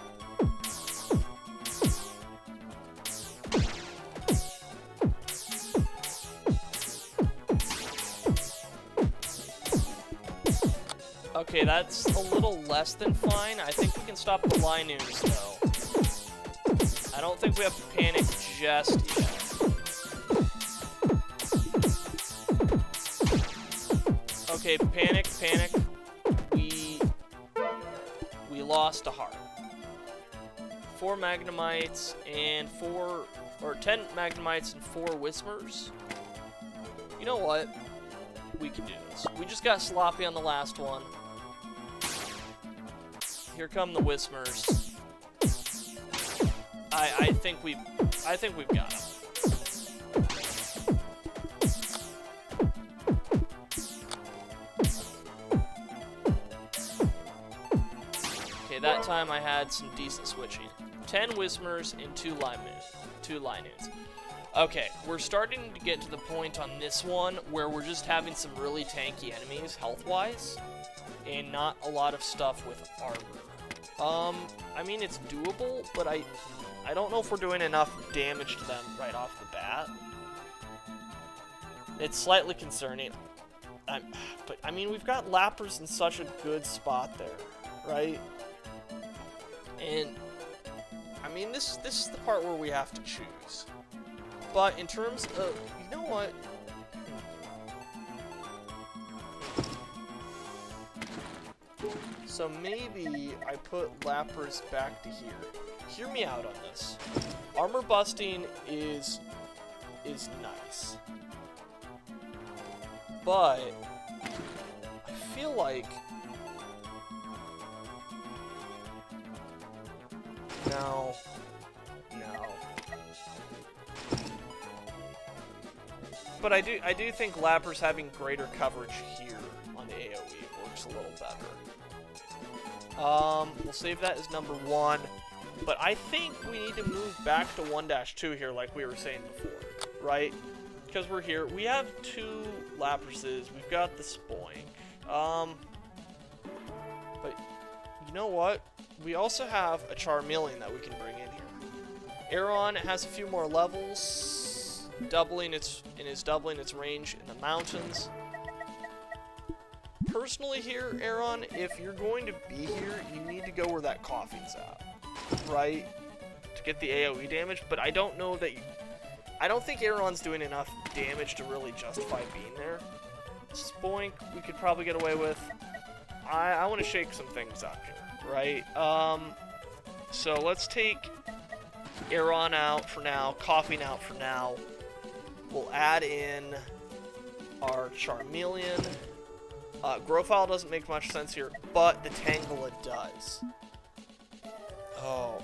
Okay, that's a little less than fine. I think we can stop the Linoons, though. I don't think we have to panic just yet. Okay, panic. We lost a heart. 4 Magnemites and 10 Magnemites and 4 Whismers. You know what? We can do this. We just got sloppy on the last one. Here come the Whismers. I think we've got them. Okay, that time I had some decent switching. 10 Whismers and 2 Linoons. Okay, we're starting to get to the point on this one where we're just having some really tanky enemies health-wise, and not a lot of stuff with armor. I mean, it's doable, but I don't know if we're doing enough damage to them right off the bat. It's slightly concerning. But, I mean, we've got Lapras in such a good spot there, right? And, I mean, this is the part where we have to choose. But in terms of, you know what? So maybe I put Lapras back to here. Hear me out on this. Armor busting is nice. But I feel like no. But I do think Lapras having greater coverage here on the AoE works a little better. We'll save that as number 1. But I think we need to move back to 1-2 here like we were saying before, right? Because we're here. We have 2 Laprases. We've got the Spoink. But you know what? We also have a Charmeleon that we can bring in here. Aeron has a few more levels, doubling its range in the mountains. Personally here, Aeron, if you're going to be here, you need to go where that coffee's at, right? To get the AoE damage, but I don't know that I don't think Aeron's doing enough damage to really justify being there. Spoink, we could probably get away with. I want to shake some things up here, right? So let's take Aeron out for now, Coughing out for now. We'll add in our Charmeleon. Growfile doesn't make much sense here, but the Tangela does. Oh.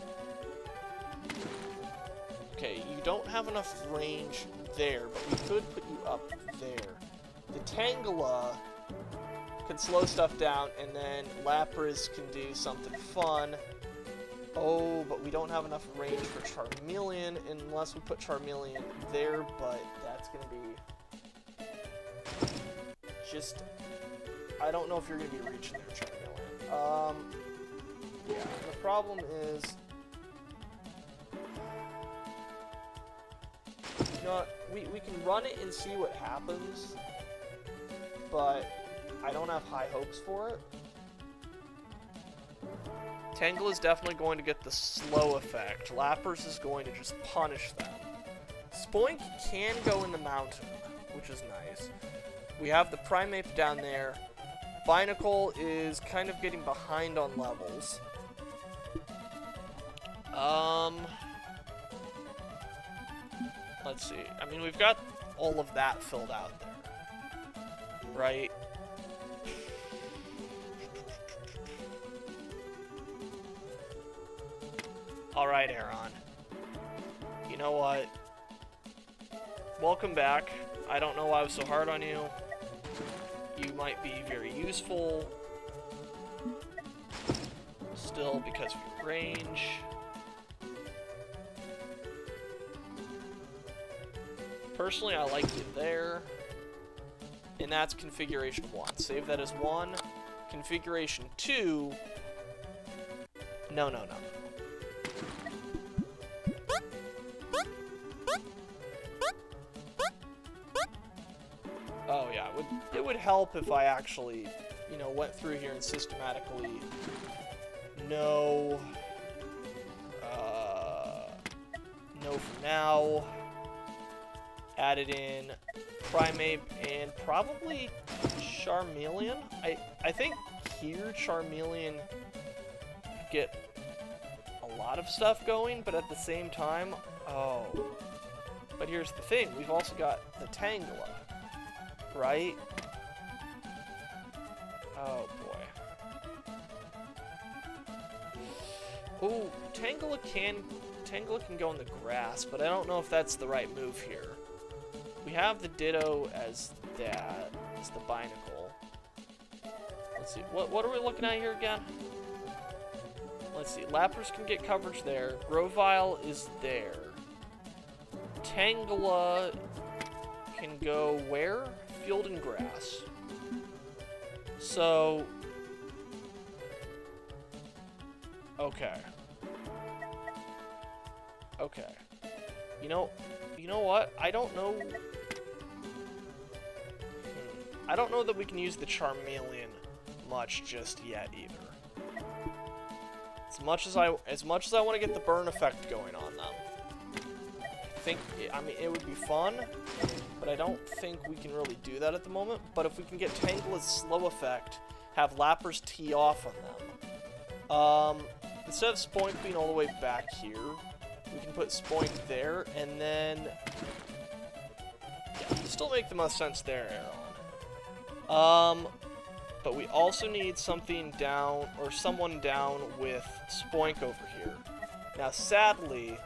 Okay, you don't have enough range there, but we could put you up there. The Tangela can slow stuff down, and then Lapras can do something fun. Oh, but we don't have enough range for Charmeleon unless we put Charmeleon there, but that's going to be just... I don't know if you're going to be reaching there, Charmeleon. Yeah, the problem is... You know what? We can run it and see what happens, but I don't have high hopes for it. Tangela is definitely going to get the slow effect. Lapras is going to just punish them. Spoink can go in the mountain, which is nice. We have the Primeape down there. Binacle is kind of getting behind on levels. Let's see. I mean, we've got all of that filled out there, right? Alright, Aeron. You know what? Welcome back. I don't know why I was so hard on you. You might be very useful. Still, because of your range. Personally, I like you there. And that's configuration 1. Save that as 1. Configuration 2. No. Oh yeah, it would help if I actually, you know, went through here and systematically no for now. Added in Primeape and probably Charmeleon. I think here Charmeleon get a lot of stuff going, but at the same time, oh. But here's the thing, we've also got the Tangela, right? Oh boy. Ooh, Tangela can go in the grass, but I don't know if that's the right move here. We have the Ditto as that, as the Binacle. Let's see, what are we looking at here again? Let's see, Lapras can get coverage there. Grovyle is there. Tangela can go where? Field and grass. So... Okay. Okay. You know what? I don't know... I don't know that we can use the Charmeleon much just yet either. As much as I want to get the burn effect going on them. I mean, it would be fun, but I don't think we can really do that at the moment. But if we can get Tangela's slow effect, have Lapras tee off on them, instead of Spoink being all the way back here, we can put Spoink there, and then, yeah, still make the most sense there, Aeron. But we also need something down, or someone down with Spoink over here. Now, sadly,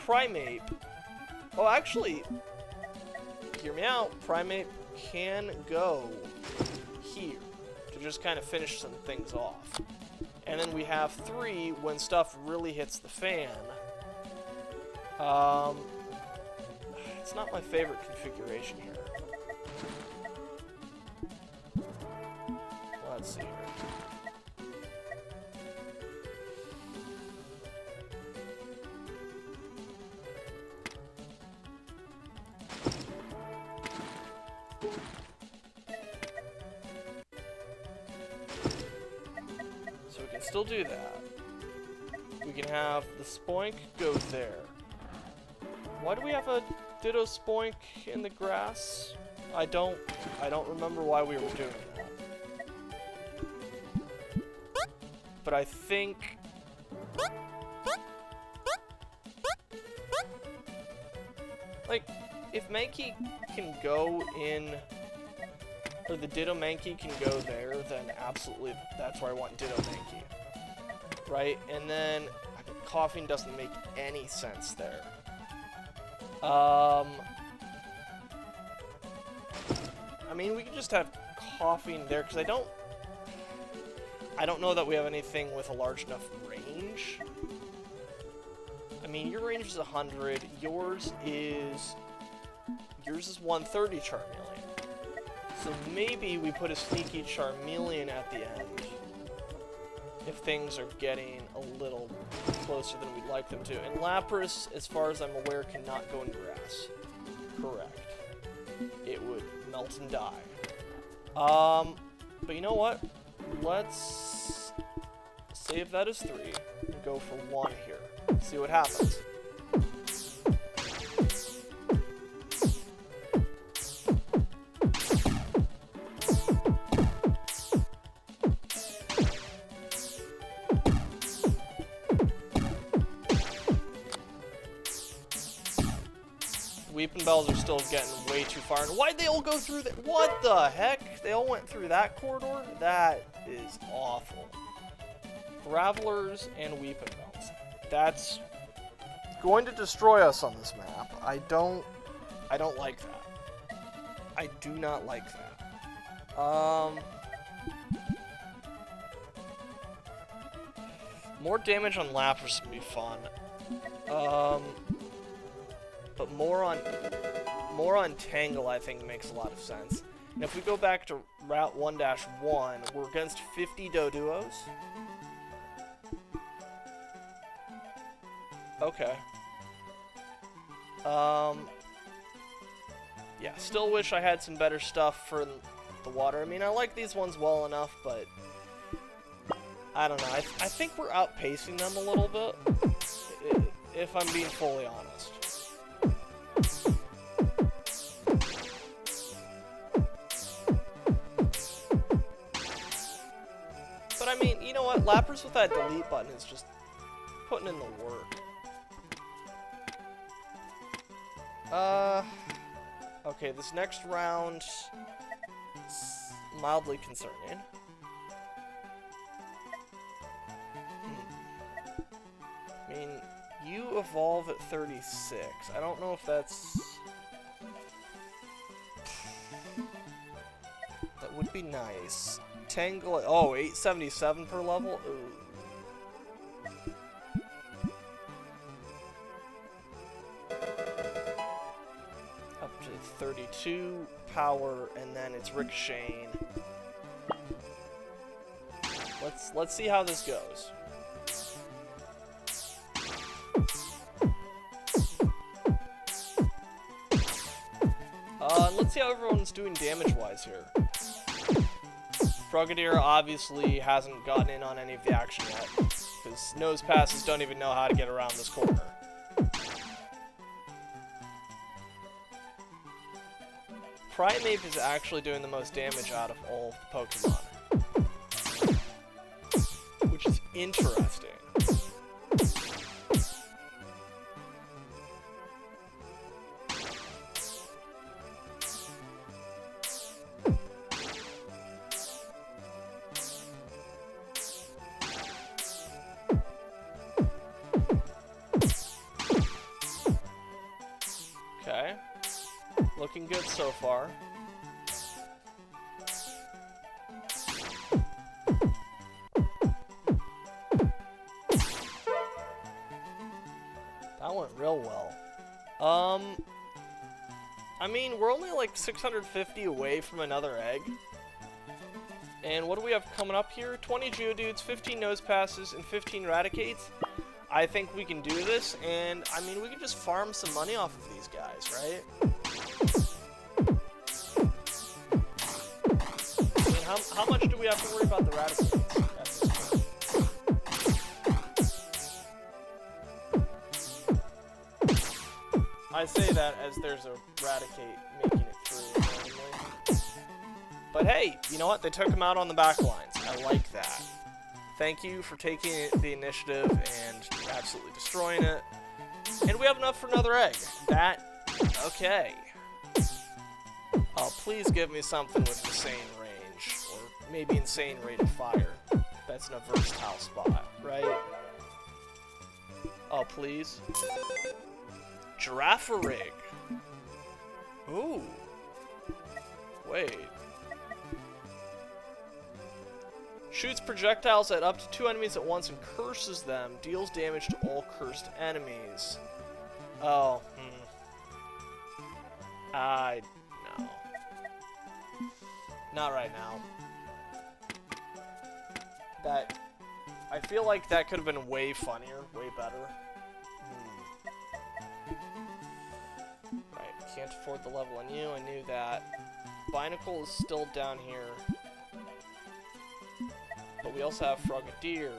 Primeape... Oh, actually, hear me out, Primate can go here to just kind of finish some things off. And then we have 3 when stuff really hits the fan. It's not my favorite configuration here. Let's see here. So we can still do that. We can have the Spoink go there. Why do we have a Ditto Spoink in the grass? I don't remember why we were doing that. But I think... like, if Mankey can go in... or the Ditto Mankey can go there, then absolutely that's where I want Ditto Mankey. Right? And then... Coughing doesn't make any sense there. I mean, we can just have Coughing there, because I don't know that we have anything with a large enough range. I mean, your range is 100, yours is 130 Charmeleon. So maybe we put a sneaky Charmeleon at the end if things are getting a little closer than we'd like them to. And Lapras, as far as I'm aware, cannot go in grass. Correct. It would melt and die. But you know what? Let's save that as 3 and go for 1 here. See what happens. Weeping Bells are still getting way too far. And why'd they all go through that? What the heck? They all went through that corridor? That is awful. Gravelers and Weeping Bells. That's going to destroy us on this map. I don't like that. I do not like that. More damage on Lapras would be fun. But more on Tangela, I think, makes a lot of sense. And if we go back to Route 1-1, we're against 50 Doduos. Okay. Yeah, still wish I had some better stuff for the water. I mean, I like these ones well enough, but I don't know. I think we're outpacing them a little bit, if I'm being fully honest. But I mean, you know what? Lapras with that delete button is just putting in the work. Okay, this next round is mildly concerning. I mean, you evolve at 36. I don't know if that's... That would be nice. Tangela... Oh, 877 per level? Ooh. Up to 32 power, and then it's ricocheting. Let's see how this goes. Let's see how everyone's doing damage-wise here. Frogadier obviously hasn't gotten in on any of the action yet, because nose passes don't even know how to get around this corner. Primeape is actually doing the most damage out of all of the Pokemon, which is interesting. looking good so far. That went real well. I mean, we're only like 650 away from another egg. And what do we have coming up here? 20 Geodudes, 15 Nose Passes, and 15 Raticates. I think we can do this, and I mean, we can just farm some money off of these guys, right? I mean, how much do we have to worry about the Raticates at this point? I say that as there's a Raticate making it through, apparently. But hey, you know what? They took him out on the back lines. I like that. Thank you for taking the initiative and absolutely destroying it. And we have enough for another egg. Okay. Oh, please give me something with insane range, or maybe insane rate of fire. That's in a versatile spot, right? Oh, please. Giraffe rig. Ooh. Wait. Shoots projectiles at up to 2 enemies at once and curses them. Deals damage to all cursed enemies. Oh, no. Not right now. I feel like that could have been way funnier, way better. Right, can't afford the level on you, I knew that. Binacle is still down here. But we also have Frogadier.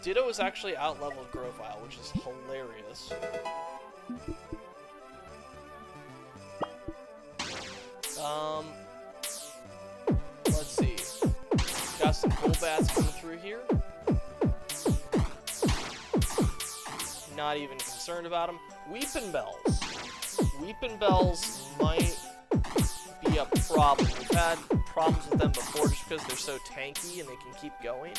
Ditto is actually out-leveled Grovyle, which is hilarious. Let's see. Got some Golbats coming through here. Not even concerned about them. Weepin' Bells. Weepin' Bells might be a problem. We've had problems with them before just because they're so tanky and they can keep going.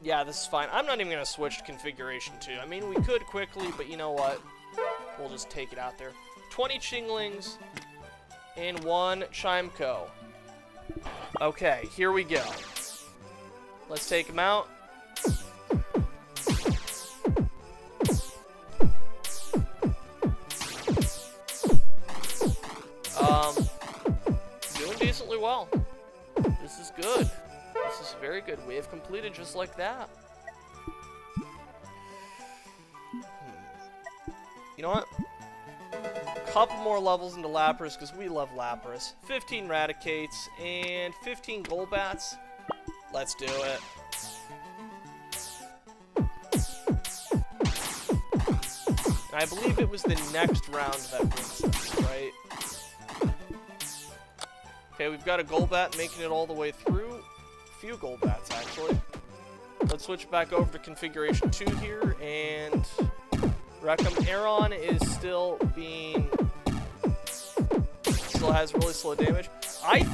Yeah, this is fine. I'm not even going to switch to configuration 2. I mean, we could quickly, but you know what? We'll just take it out there. 20 Chinglings and 1 Chimeco. Okay, here we go. Let's take them out. Doing decently well. This is good. This is very good. Wave completed just like that. You know what? Couple more levels into Lapras because we love Lapras. 15 Raticates and 15 Golbats. Let's do it. And I believe it was the next round that brings us, right? Okay, we've got a Golbat making it all the way through. A few Golbats, actually. Let's switch back over to configuration 2 here, and Reckham Aeron is still has really slow damage. I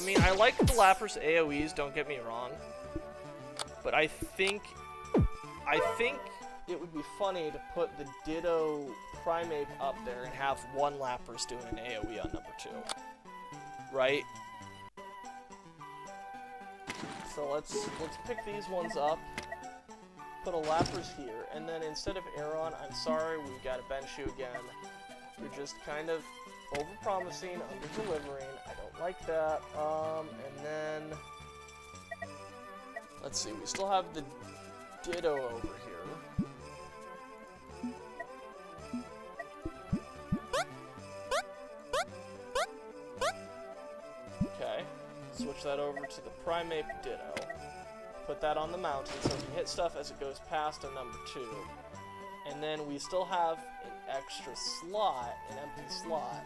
mean, I like the Lapras AoEs, don't get me wrong, but I think it would be funny to put the Ditto Primeape up there and have one Lapras doing an AoE on number 2. Right? So let's pick these ones up, put a Lapras here, and then instead of Aeron, I'm sorry, we've got to bench you again. You're just kind of over-promising, under-delivering. I don't like that. And then let's see, we still have the Ditto over here. Okay, switch that over to the Primeape Ditto. Put that on the mountain so we can hit stuff as it goes past a number 2. And then we still have an extra slot, an empty slot.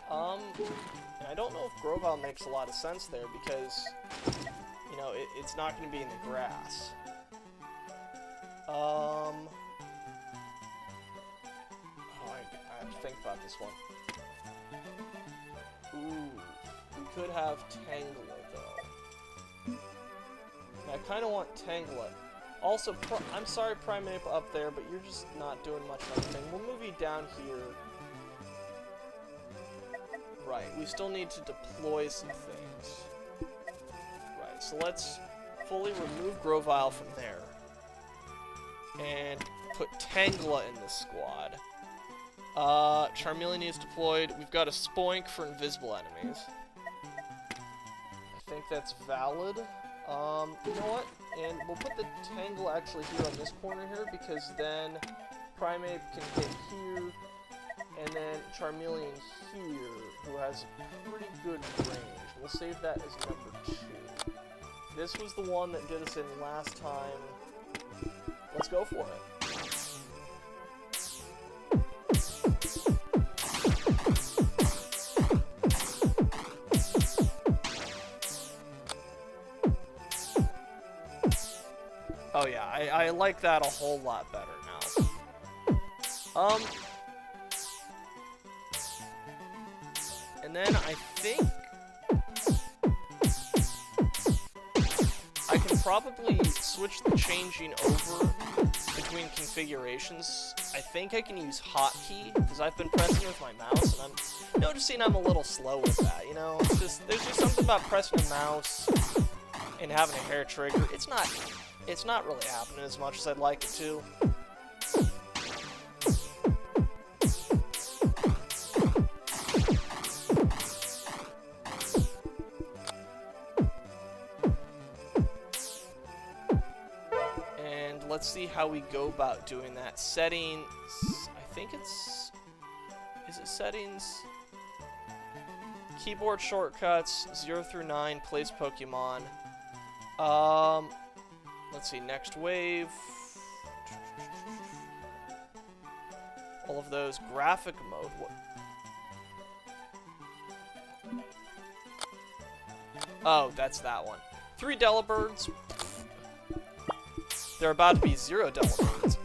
And I don't know if Grovyle makes a lot of sense there because, you know, it's not going to be in the grass. Oh, I have to think about this one. Ooh, we could have Tangela, though. I kind of want Tangela. Also, I'm sorry, Primeape up there, but you're just not doing much of anything. We'll move you down here. Right, we still need to deploy some things. Right, so let's fully remove Grovyle from there. And put Tangela in this squad. Charmeleon is deployed. We've got a Spoink for invisible enemies. I think that's valid. You know what? And we'll put the Tangela actually here on this corner here, because then Primeape can hit here, and then Charmeleon here, who has a pretty good range. We'll save that as number 2. This was the one that did us in last time. Let's go for it. Oh yeah, I like that a whole lot better now. And then I think I can probably switch the changing over between configurations. I think I can use hotkey, because I've been pressing with my mouse, and I'm noticing I'm a little slow with that, you know? There's just something about pressing a mouse and having a hair trigger. It's not really happening as much as I'd like it to. And let's see how we go about doing that. Settings, I think it's... Is it settings? Keyboard shortcuts, 0 through 9, place Pokemon. Let's see, next wave. All of those. Graphic mode. What? Oh, that's that one. 3 Delibirds. There are about to be 0 Delibirds.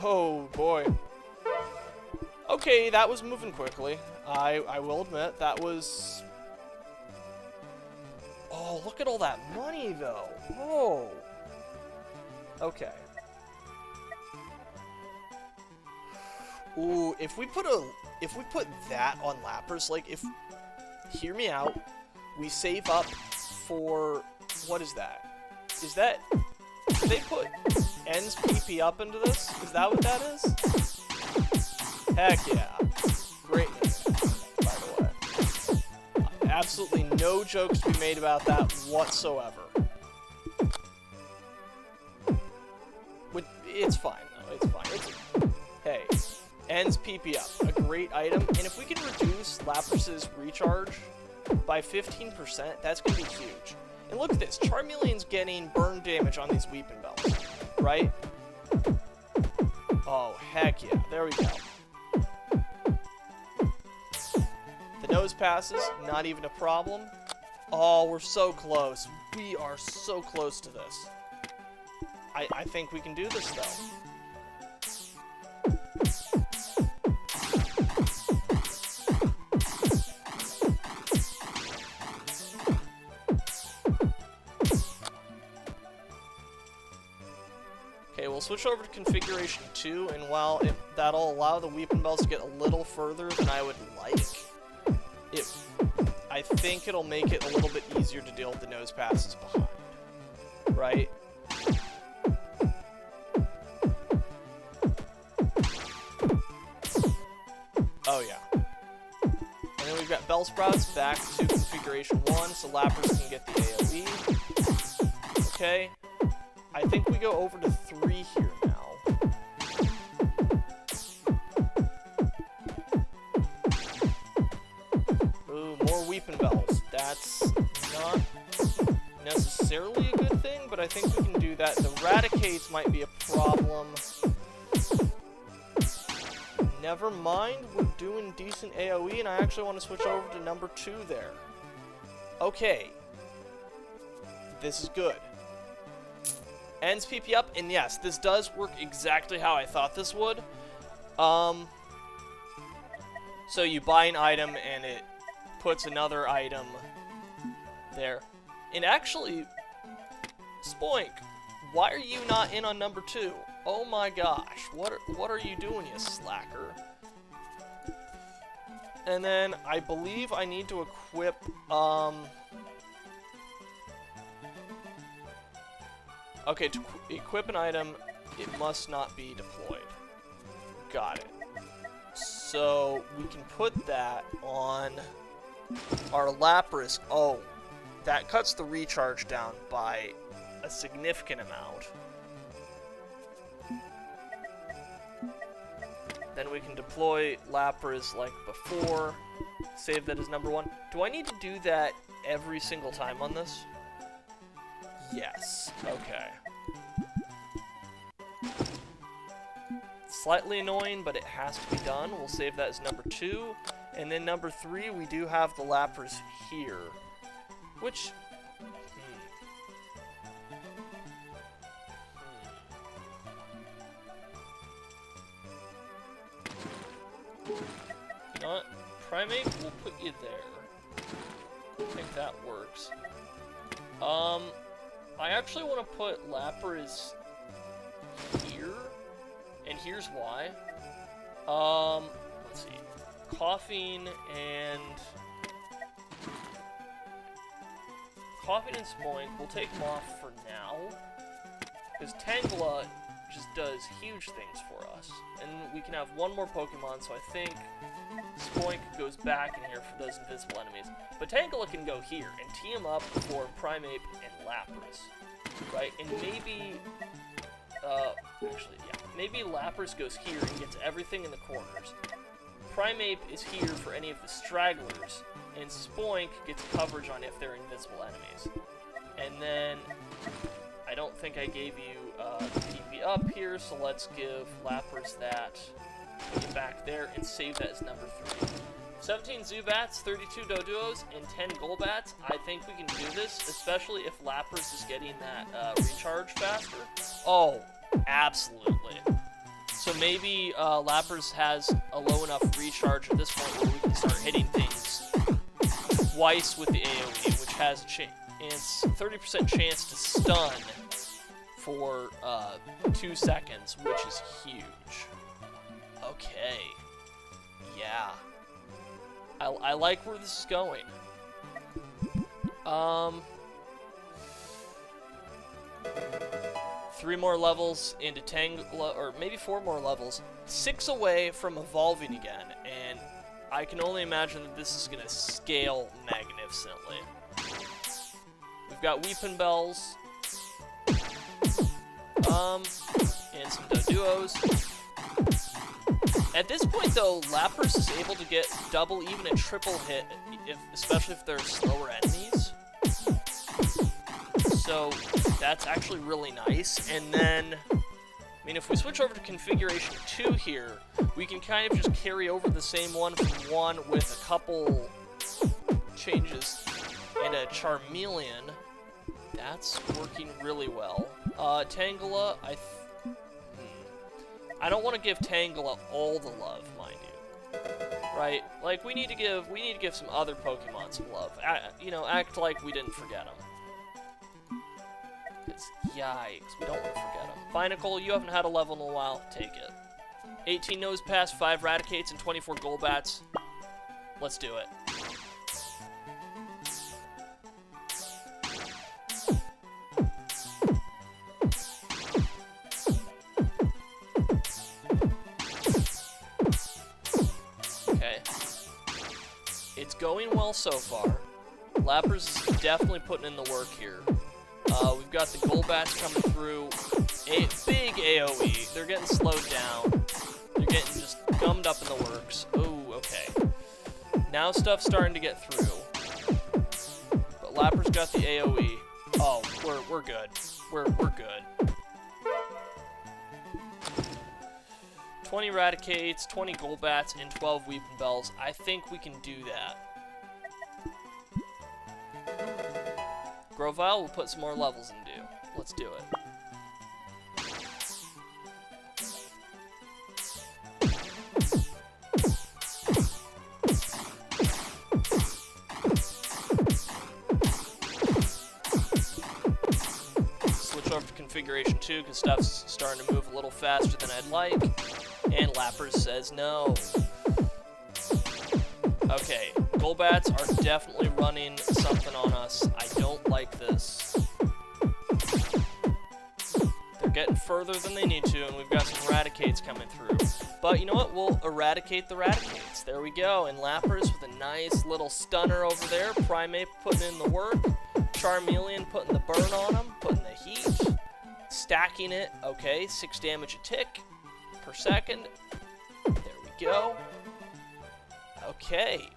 Oh, boy. Okay, that was moving quickly. I will admit, that was... Oh, look at all that money, though. Oh. Okay. Ooh, if we put that on Lapras, like, hear me out, we save up for, what is that? Is that, did they put N's PP up into this? Is that what that is? Heck yeah. Great. Absolutely no jokes to be made about that whatsoever. It's fine, though. It's fine. Hey, N's PP up. A great item. And if we can reduce Lapras's recharge by 15%, that's going to be huge. And look at this. Charmeleon's getting burn damage on these Weeping Bells, right? Oh, heck yeah. There we go. Nose passes, not even a problem. Oh, we're so close. We are so close to this. I think we can do this, though. Okay, we'll switch over to configuration 2, and while that'll allow the Weeping Bells to get a little further than I would like, I think it'll make it a little bit easier to deal with the nose passes behind, right? Oh yeah. And then we've got Bellsprouts back to configuration 1, so Lapras can get the AoE. Okay. I think we go over to 3 here now. Weeping Bells. That's not necessarily a good thing, but I think we can do that. The Raticates might be a problem. Never mind, we're doing decent AoE, and I actually want to switch over to number 2 there. Okay. This is good. Ends PP up, and yes, this does work exactly how I thought this would. So you buy an item, and it puts another item There. And actually, Spoink, why are you not in on number 2? Oh my gosh, what are you doing, you slacker? And then I believe I need to equip, okay, to equip an item, it must not be deployed. Got it. So we can put that on our Lapras. Oh, that cuts the recharge down by a significant amount. Then we can deploy Lapras like before. Save that as number 1. Do I need to do that every single time on this? Yes. Okay. Slightly annoying, but it has to be done. We'll save that as number 2. And then number 3, we do have the Lapras here. Which... You know what? Primate, we'll put you there. I think that works. I actually want to put Lapras here, and here's why. Let's see. Coughing and Spoink, we'll take them off for now, because Tangela just does huge things for us. And we can have one more Pokemon, so I think Spoink goes back in here for those invisible enemies. But Tangela can go here and tee him up for Primeape and Lapras, right? And maybe, maybe Lapras goes here and gets everything in the corners. Primeape is here for any of the stragglers, and Spoink gets coverage on if they're invisible enemies. And then, I don't think I gave you the PP up here, so let's give Lapras that. Put it back there and save that as number 3. 17 Zubats, 32 Doduos, and 10 Golbats. I think we can do this, especially if Lapras is getting that recharge faster. Oh, absolutely. So maybe Lapras has a low enough recharge at this point where we can start hitting things twice with the AoE, which has a chance, 30% chance to stun for 2 seconds, which is huge. Okay. Yeah. I like where this is going. 3 more levels into Tangela, or maybe 4 more levels. 6 away from evolving again, and I can only imagine that this is going to scale magnificently. We've got Weepin' Bells, and some Doduos. At this point, though, Lapras is able to get double, even a triple hit, especially if they're slower enemies. So that's actually really nice. And then, I mean, if we switch over to Configuration 2 here, we can kind of just carry over the same one from 1 with a couple changes and a Charmeleon. That's working really well. Tangela, I don't want to give Tangela all the love, mind you. Right? Like, we need to give some other Pokemon some love. You know, act like we didn't forget them. It's yikes, we don't want to forget them. Binacle, you haven't had a level in a while. Take it. 18 Nosepass, 5 Raticates, and 24 Golbats. Let's do it. Going well so far. Lapras is definitely putting in the work here. We've got the Golbats coming through. A big AoE. They're getting slowed down. They're getting just gummed up in the works. Oh, okay. Now stuff's starting to get through. But Lapras got the AoE. Oh, we're good. We're good. 20 Raticates, 20 Golbats, and 12 Weepin' Bells. I think we can do that. Grovyle will put some more levels into. Let's do it. over to configuration 2 because stuff's starting to move a little faster than I'd like. And Lapras says no. Okay, Golbats are definitely running something on us. I don't like this. They're getting further than they need to, and we've got some Eradicates coming through. But you know what? We'll eradicate the Eradicates. There we go. And Lapras with a nice little stunner over there. Primeape putting in the work. Charmeleon putting the burn on him, putting the heat. Stacking it. Okay, 6 damage a tick per second. There we go. Okay.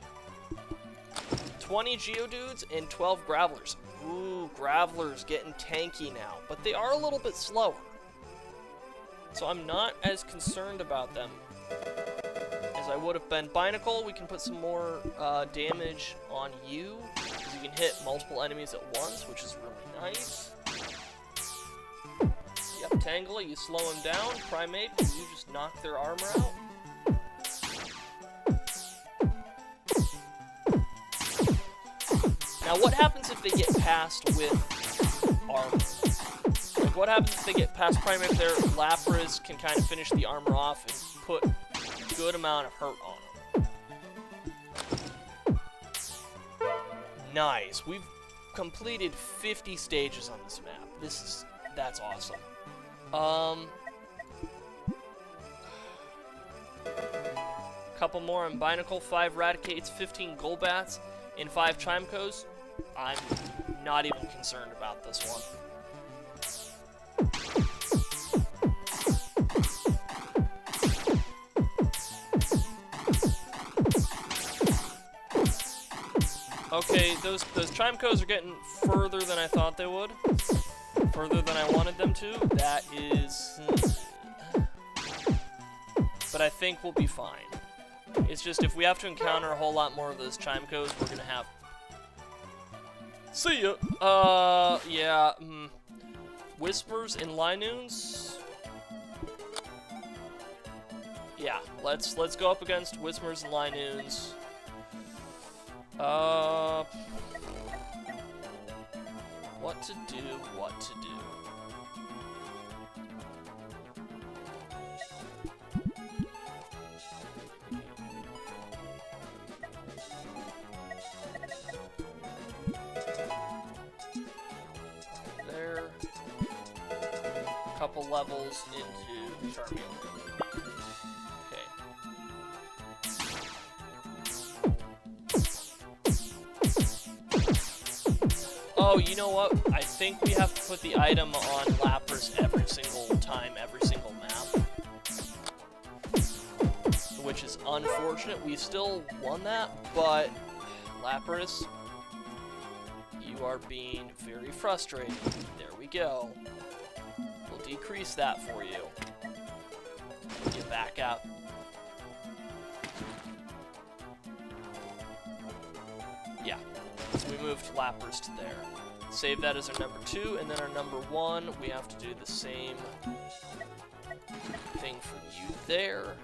20 Geodudes and 12 Gravelers. Ooh, Gravelers getting tanky now, but they are a little bit slower. So I'm not as concerned about them as I would have been. Binacle, we can put some more damage on you, because you can hit multiple enemies at once, which is really nice. Yep, Tangela, you slow him down. Primeape, you just knock their armor out. Now, what happens if they get past with armor? Like, what happens if they get past Primeape there? Lapras can kind of finish the armor off and put a good amount of hurt on them. Nice. We've completed 50 stages on this map. That's awesome. Couple more on Binacle, 5 Raticates, 15 Golbats, and 5 Chimecos. I'm not even concerned about this one. Okay, those Chimecos are getting further than I thought they would. Further than I wanted them to. That is... But I think we'll be fine. It's just if we have to encounter a whole lot more of those Chimecos, we're gonna have... See ya! Yeah, Whispers and Linoons? Yeah, let's go up against Whispers and Linoons. What to do, what to do. There. A couple levels into Charmeleon. Okay. Oh, you know what? I think we have to put the item on Lapras every single time, every single map. Which is unfortunate. We still won that, but Lapras, you are being very frustrating. There we go. We'll decrease that for you. Get back out. Yeah. So we moved Lapras to there. Save that as our number 2, and then our number 1, we have to do the same thing for you there.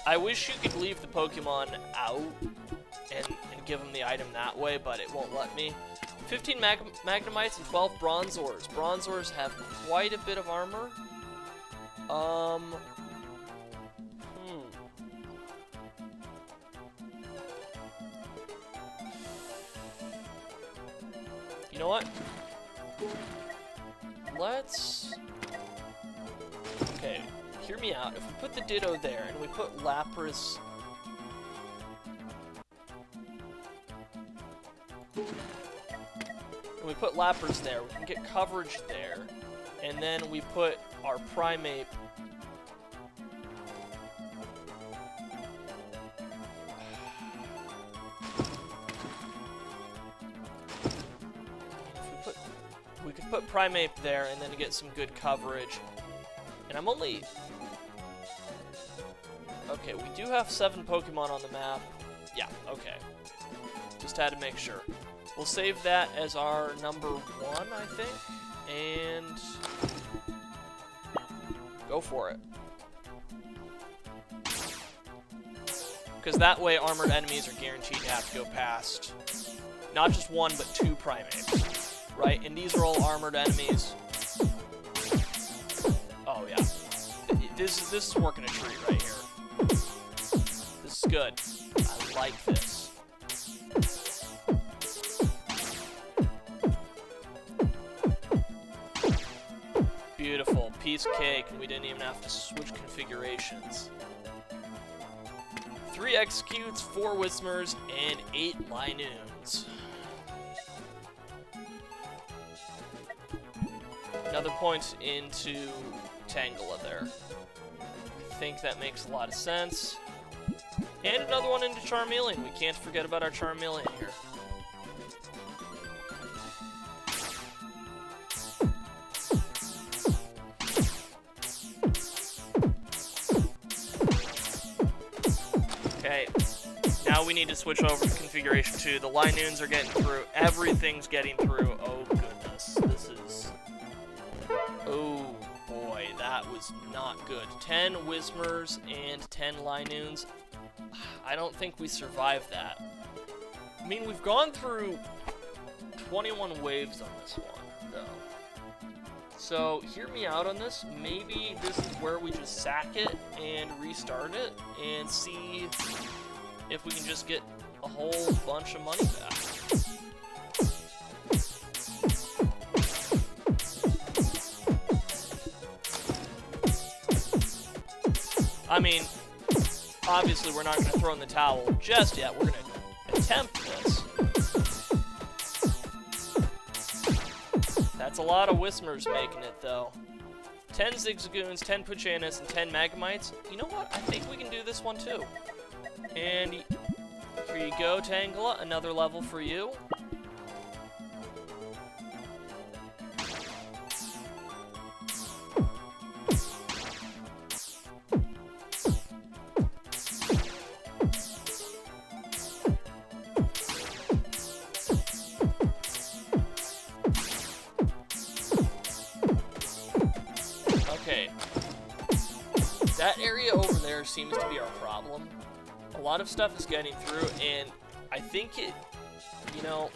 I wish you could leave the Pokemon out and give them the item that way, but it won't let me. 15 Magnemites and 12 Bronzors. Bronzors have quite a bit of armor. You know what? Let's... Okay, hear me out. If we put the Ditto there, and we put Lapras... And we put Lapras there, we can get coverage there. And then we put our Primeape... We could put Primeape there and then get some good coverage. And I'm only... Okay, we do have 7 Pokemon on the map. Yeah, okay. Just had to make sure. We'll save that as our number 1, I think. And... go for it. Because that way armored enemies are guaranteed to have to go past not just 1, but 2 Primeapes. right? And these are all armored enemies. Oh yeah, this is working a treat right here. This is good. I like this. Beautiful. Piece of cake, and we didn't even have to switch configurations. 3 executes, 4 Whismers, and 8 Linoons. Another point into Tangela there. I think that makes a lot of sense. And another one into Charmeleon. We can't forget about our Charmeleon here. Okay, now we need to switch over to configuration 2. The Linoons are getting through. Everything's getting through. Oh goodness, this is... Oh boy, that was not good. 10 Whismers and 10 Linoons. I don't think we survived that. I mean, we've gone through 21 waves on this one, though. So, hear me out on this. Maybe this is where we just sack it and restart it and see if we can just get a whole bunch of money back. I mean, obviously we're not going to throw in the towel just yet. We're going to attempt this. That's a lot of Whismers making it, though. 10 Zigzagoons, 10 Puchanas, and 10 Magamites. You know what? I think we can do this one, too. And here you go, Tangela. Another level for you. Okay, that area over there seems to be our problem. A lot of stuff is getting through, and I think it, you know,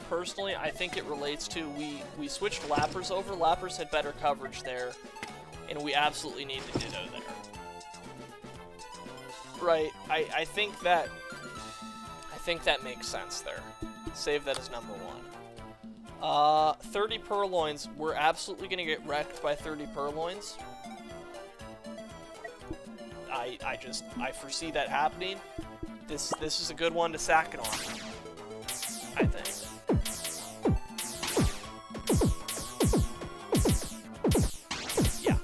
personally, I think it relates to we switched Lappers over. Lappers had better coverage there, and we absolutely need the Ditto there. Right, I think that makes sense there. Save that as number 1. 30 Purloins. We're absolutely going to get wrecked by 30 Purloins. I foresee that happening. This is a good one to sack it on, I think. Yeah.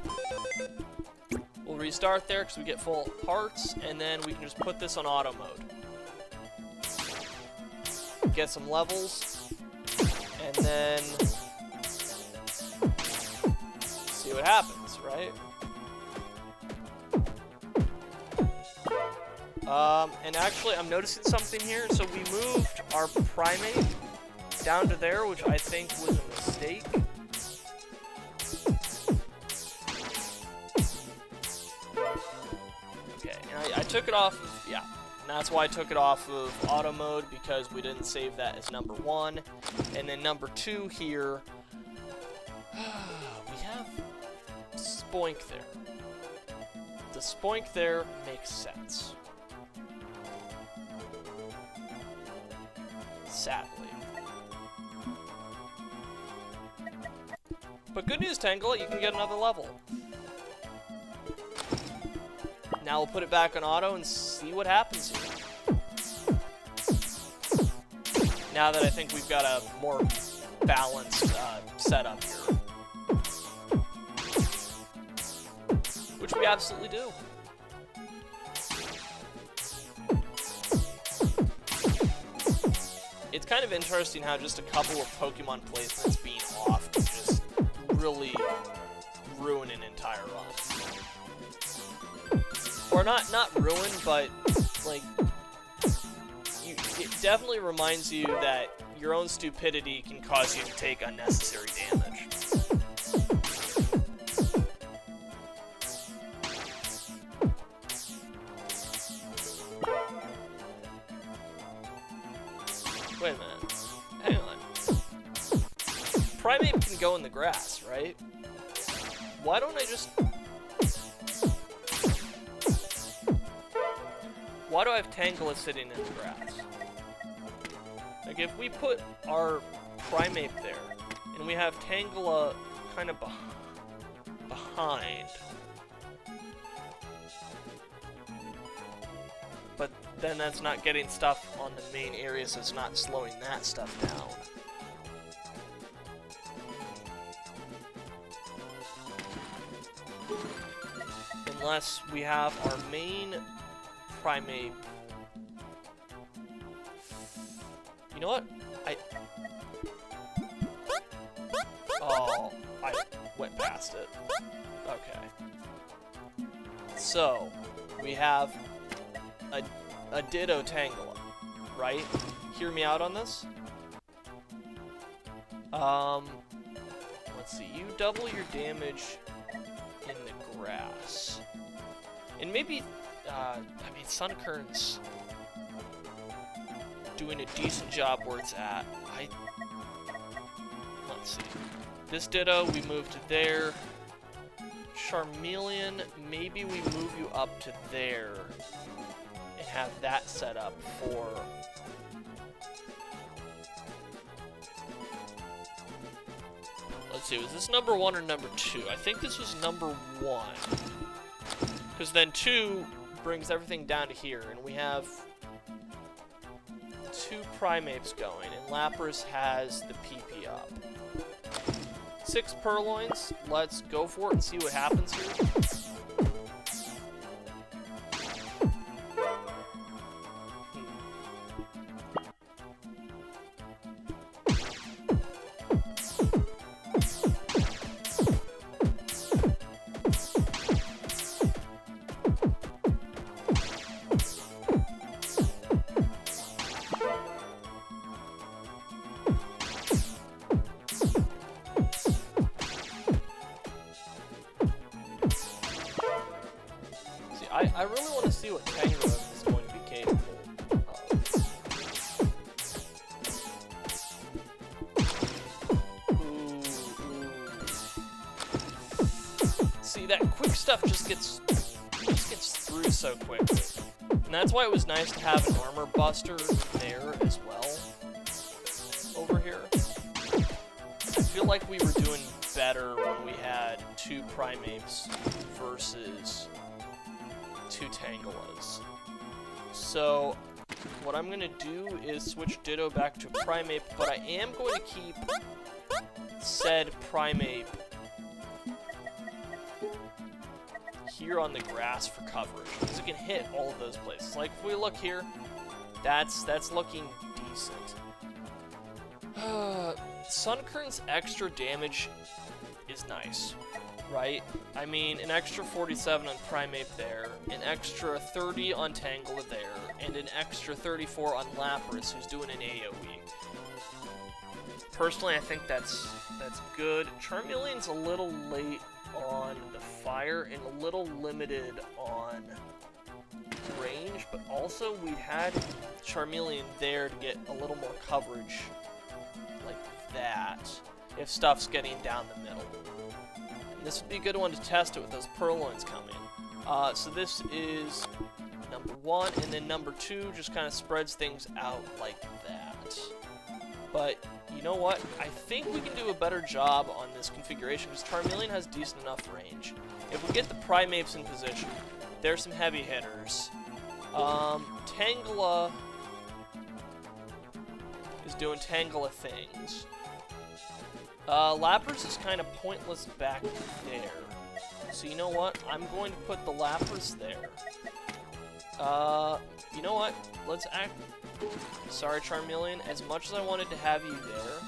We'll restart there because we get full hearts, and then we can just put this on auto mode. Get some levels. And then see what happens, right? And actually, I'm noticing something here. So we moved our Primate down to there, which I think was a mistake. Okay, and I took it off of, yeah. And that's why I took it off of auto mode, because we didn't save that as number 1. And then number 2 here, we have Spoink there. The Spoink there makes sense. Sadly. But good news, Tangela, you can get another level. Now we'll put it back on auto and see what happens here. Now that I think we've got a more balanced setup here. Which we absolutely do. It's kind of interesting how just a couple of Pokemon placements being off can just really ruin an entire run. Or not ruin, but like it definitely reminds you that your own stupidity can cause you to take unnecessary damage. Wait a minute. Hang on. Primeape can go in the grass, right? Why don't I just... Why do I have Tangela sitting in the grass? Like, if we put our Primeape there, and we have Tangela kind of behind, but then that's not getting stuff on the main area, so it's not slowing that stuff down. Unless we have our main Primeape. You know what? Oh, I went past it. Okay. So, we have a Ditto Tangela, right? Hear me out on this? Let's see. You double your damage in the grass. And maybe, I mean, Sunkern's doing a decent job where it's at. Let's see. This Ditto, we move to there. Charmeleon, maybe we move you up to there and have that set up for... Let's see, was this number 1 or number 2? I think this was number 1. Because then 2 brings everything down to here, and we have 2 Primapes going, and Lapras has the PP up. 6 Purloins, let's go for it and see what happens here. I really want to see what Tangela is going to be capable of. See, that quick stuff just gets through so quickly. And that's why it was nice to have an armor buster there as well. Over here. I feel like we were doing better when we had 2 Primapes versus 2 Tangelas. So, what I'm going to do is switch Ditto back to Primeape, but I am going to keep said Primeape here on the grass for coverage, because it can hit all of those places. Like, if we look here, that's looking decent. Sunkern's extra damage is nice. Right? I mean, an extra 47 on Primeape there, an extra 30 on Tangela there, and an extra 34 on Lapras, who's doing an AoE. Personally, I think that's good. Charmeleon's a little late on the fire and a little limited on range, but also we had Charmeleon there to get a little more coverage like that if stuff's getting down the middle. This would be a good one to test it with those Purloins coming. So this is number 1, and then number 2 just kind of spreads things out like that. But you know what? I think we can do a better job on this configuration because Charmeleon has decent enough range. If we get the Primapes in position, there's some heavy hitters. Tangela is doing Tangela things. Lapras is kind of pointless back there. So you know what? I'm going to put the Lapras there. You know what? Let's act... Sorry, Charmeleon. As much as I wanted to have you there,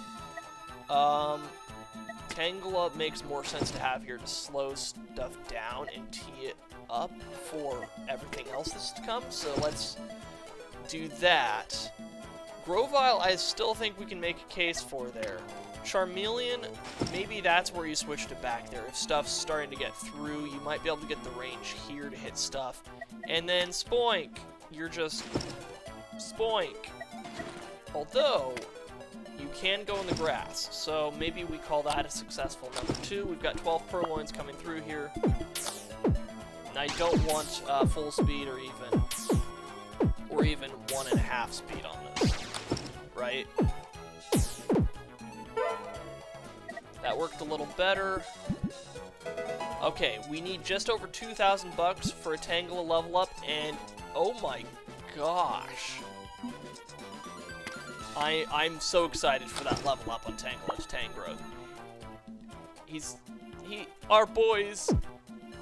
Tangela makes more sense to have here to slow stuff down and tee it up for everything else that's to come. So let's do that. Grovyle, I still think we can make a case for there. Charmeleon, maybe that's where you switch to back there. If stuff's starting to get through, you might be able to get the range here to hit stuff. And then Spoink, you're just Spoink. Although, you can go in the grass. So maybe we call that a successful number 2. We've got 12 purloins coming through here. And I don't want full speed or even 1.5 speed on this, right? That worked a little better. Okay, we need just over 2,000 bucks for a Tangela level up, and oh my gosh. I'm so excited for that level up on Tangela's Tangrowth.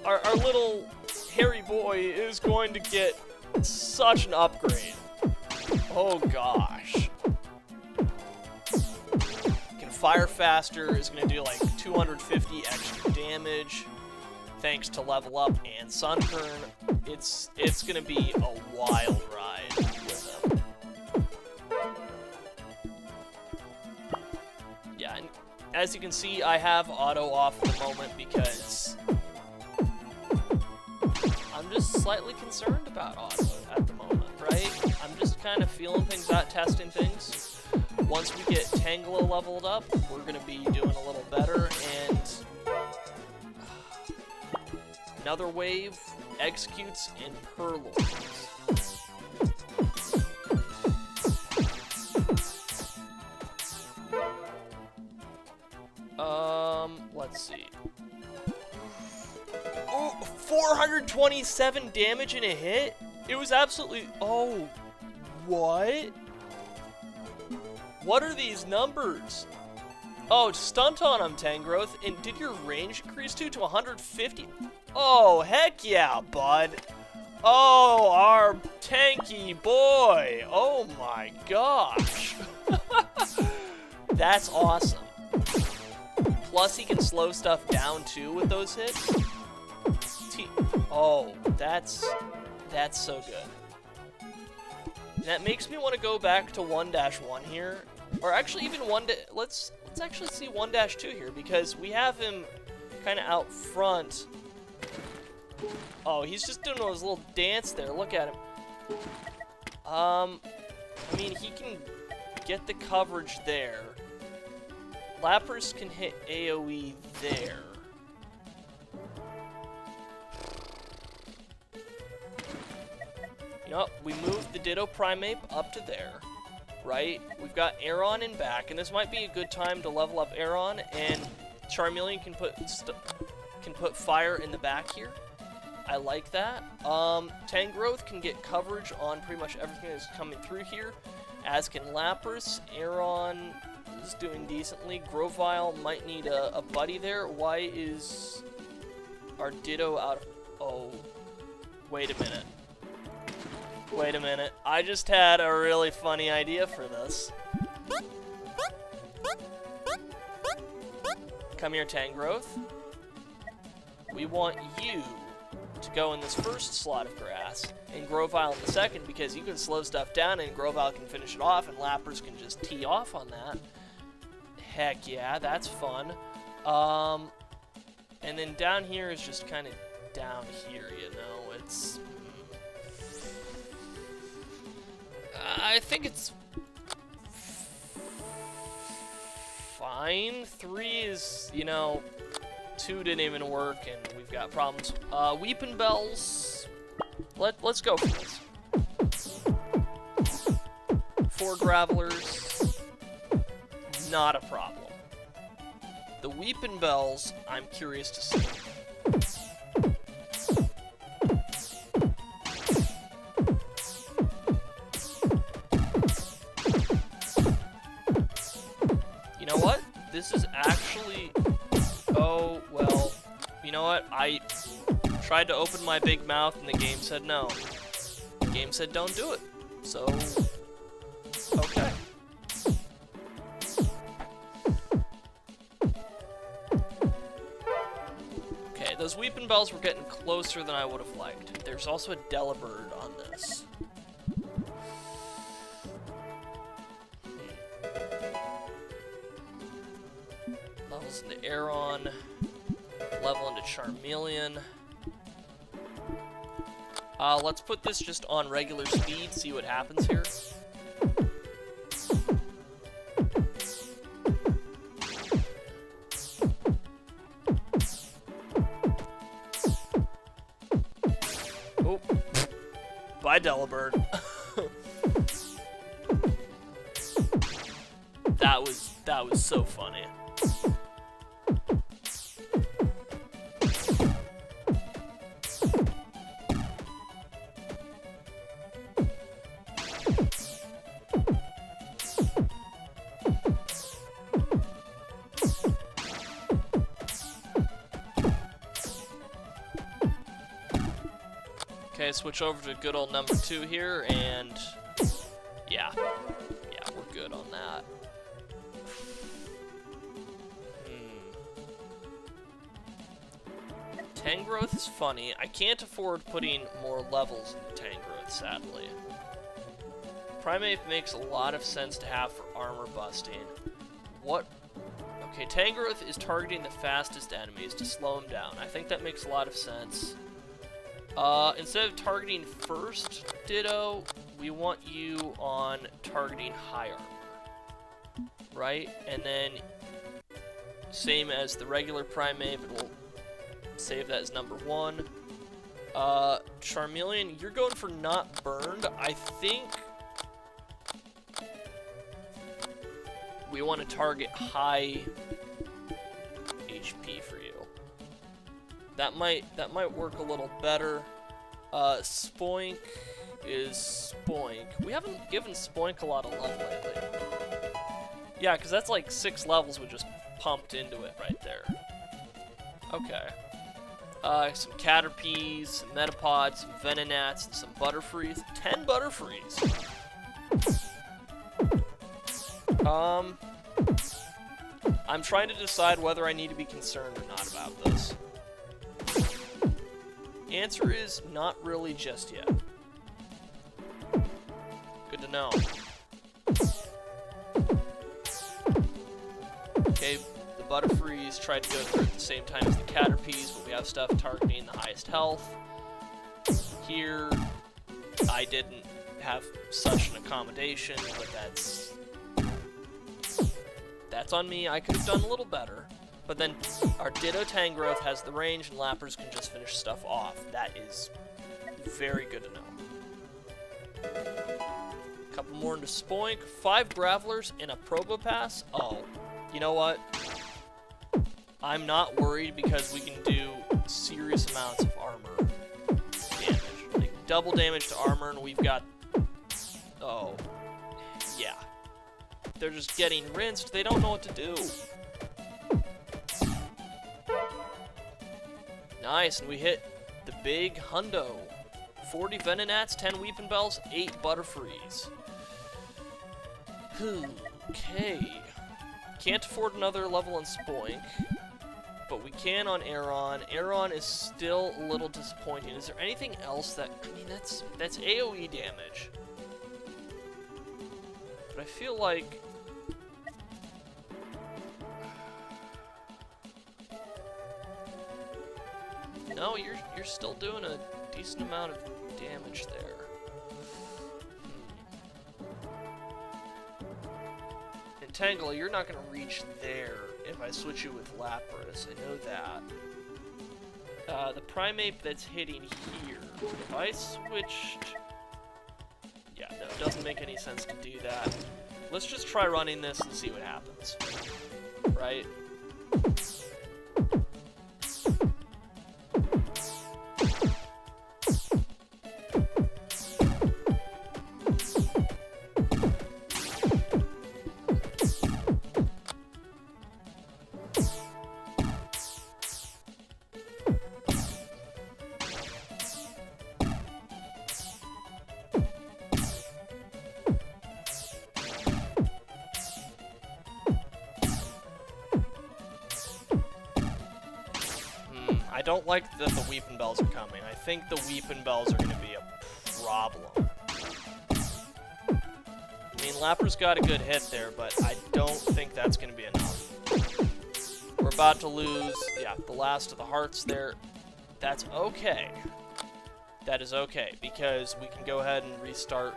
Our little hairy boy is going to get such an upgrade. Oh gosh. Can fire faster, is going to do like 250 extra damage. Thanks to level up and Sunburn, it's gonna be a wild ride with him. Yeah, and as you can see, I have auto off at the moment because I'm just slightly concerned about auto at the moment, right? I'm just kind of feeling things out, testing things. Once we get Tangela leveled up, we're gonna be doing a little better, and another wave executes in purloins. Let's see. Oh, 427 damage in a hit? It was absolutely... Oh, what? What are these numbers? Oh, stunt on him, Tangrowth. And did your range increase to 150? Oh, heck yeah, bud. Oh, our tanky boy. Oh my gosh. That's awesome. Plus, he can slow stuff down too with those hits. Oh, that's so good. And that makes me want to go back to 1-1 here, or actually even let's actually see 1-2 here, because we have him kind of out front. Oh, he's just doing his little dance there. Look at him. I mean, he can get the coverage there. Lapras can hit AoE there. You know what? We moved the Ditto Primeape up to there, right? We've got Aeron in back, and this might be a good time to level up Aeron, and Charmeleon can put fire in the back here. I like that. Tangrowth can get coverage on pretty much everything that's coming through here, as can Lapras. Aeron is doing decently. Grovyle might need a buddy there. Why is our Ditto out of... Oh, wait a minute. Wait a minute. I just had a really funny idea for this. Come here, Tangrowth. We want you to go in this first slot of grass, and Grovyle in the second, because you can slow stuff down and Grovyle can finish it off, and Lapras can just tee off on that. Heck yeah, that's fun. And then down here is just kind of down here, you know, it's... I think it's fine. 3 is, you know, 2 didn't even work, and we've got problems. Weepin' Bells, let's go for this. 4 Gravelers, not a problem. The Weepin' Bells, I'm curious to see. You know what? This is actually... Oh, well, you know what? I tried to open my big mouth and the game said no. The game said don't do it. So, okay. Okay, those Weepin' Bells were getting closer than I would have liked. There's also a Delibird on this. Levels into Aeron. Level into Charmeleon. Let's put this just on regular speed, see what happens here. Bye, Delibird. That was so funny. Okay, switch over to good old number 2 here, and yeah, we're good on that. Tangrowth is funny. I can't afford putting more levels into Tangrowth, sadly. Primeape makes a lot of sense to have for armor busting. What? Okay, Tangrowth is targeting the fastest enemies to slow them down. I think that makes a lot of sense. Instead of targeting first Ditto, we want you on targeting high armor. Right? And then, same as the regular Primeape, it will save that as number 1. Charmeleon, you're going for not burned. I think we want to target high HP for you. That might work a little better. Spoink is Spoink. We haven't given Spoink a lot of love lately. Yeah, because that's like 6 levels we just pumped into it right there. Okay. Some Caterpies, some Metapods, some Venonats, and some Butterfrees. 10 Butterfrees! I'm trying to decide whether I need to be concerned or not about this. Answer is not really just yet. Good to know. Okay, the Butterfrees tried to go through at the same time as the Caterpies, but we have stuff targeting the highest health. Here, I didn't have such an accommodation, but that's on me. I could have done a little better. But then our Ditto Tangrowth has the range, and Lapras can just finish stuff off. That is very good to know. A couple more into Spoink. 5 Gravelers and a Pokepath. Oh, you know what? I'm not worried because we can do serious amounts of armor damage. Like double damage to armor, and we've got... Oh, yeah. They're just getting rinsed. They don't know what to do. Nice, and we hit the big hundo. 40 Venonats, 10 Weepinbells, 8 Butterfrees. Okay. Can't afford another level on Spoink, but we can on Aeron. Aeron is still a little disappointing. Is there anything else that... I mean, that's AoE damage. But I feel like... No, you're still doing a decent amount of damage there. And Tangela, you're not going to reach there if I switch you with Lapras. I know that. The Primeape that's hitting here. If I switched... Yeah, no, it doesn't make any sense to do that. Let's just try running this and see what happens. Right? I don't like that the Weepinbells are coming. I think the Weepinbells are going to be a problem. I mean, Lapras got a good hit there, but I don't think that's going to be enough. We're about to lose, yeah, the last of the hearts there. That's okay. That is okay, because we can go ahead and restart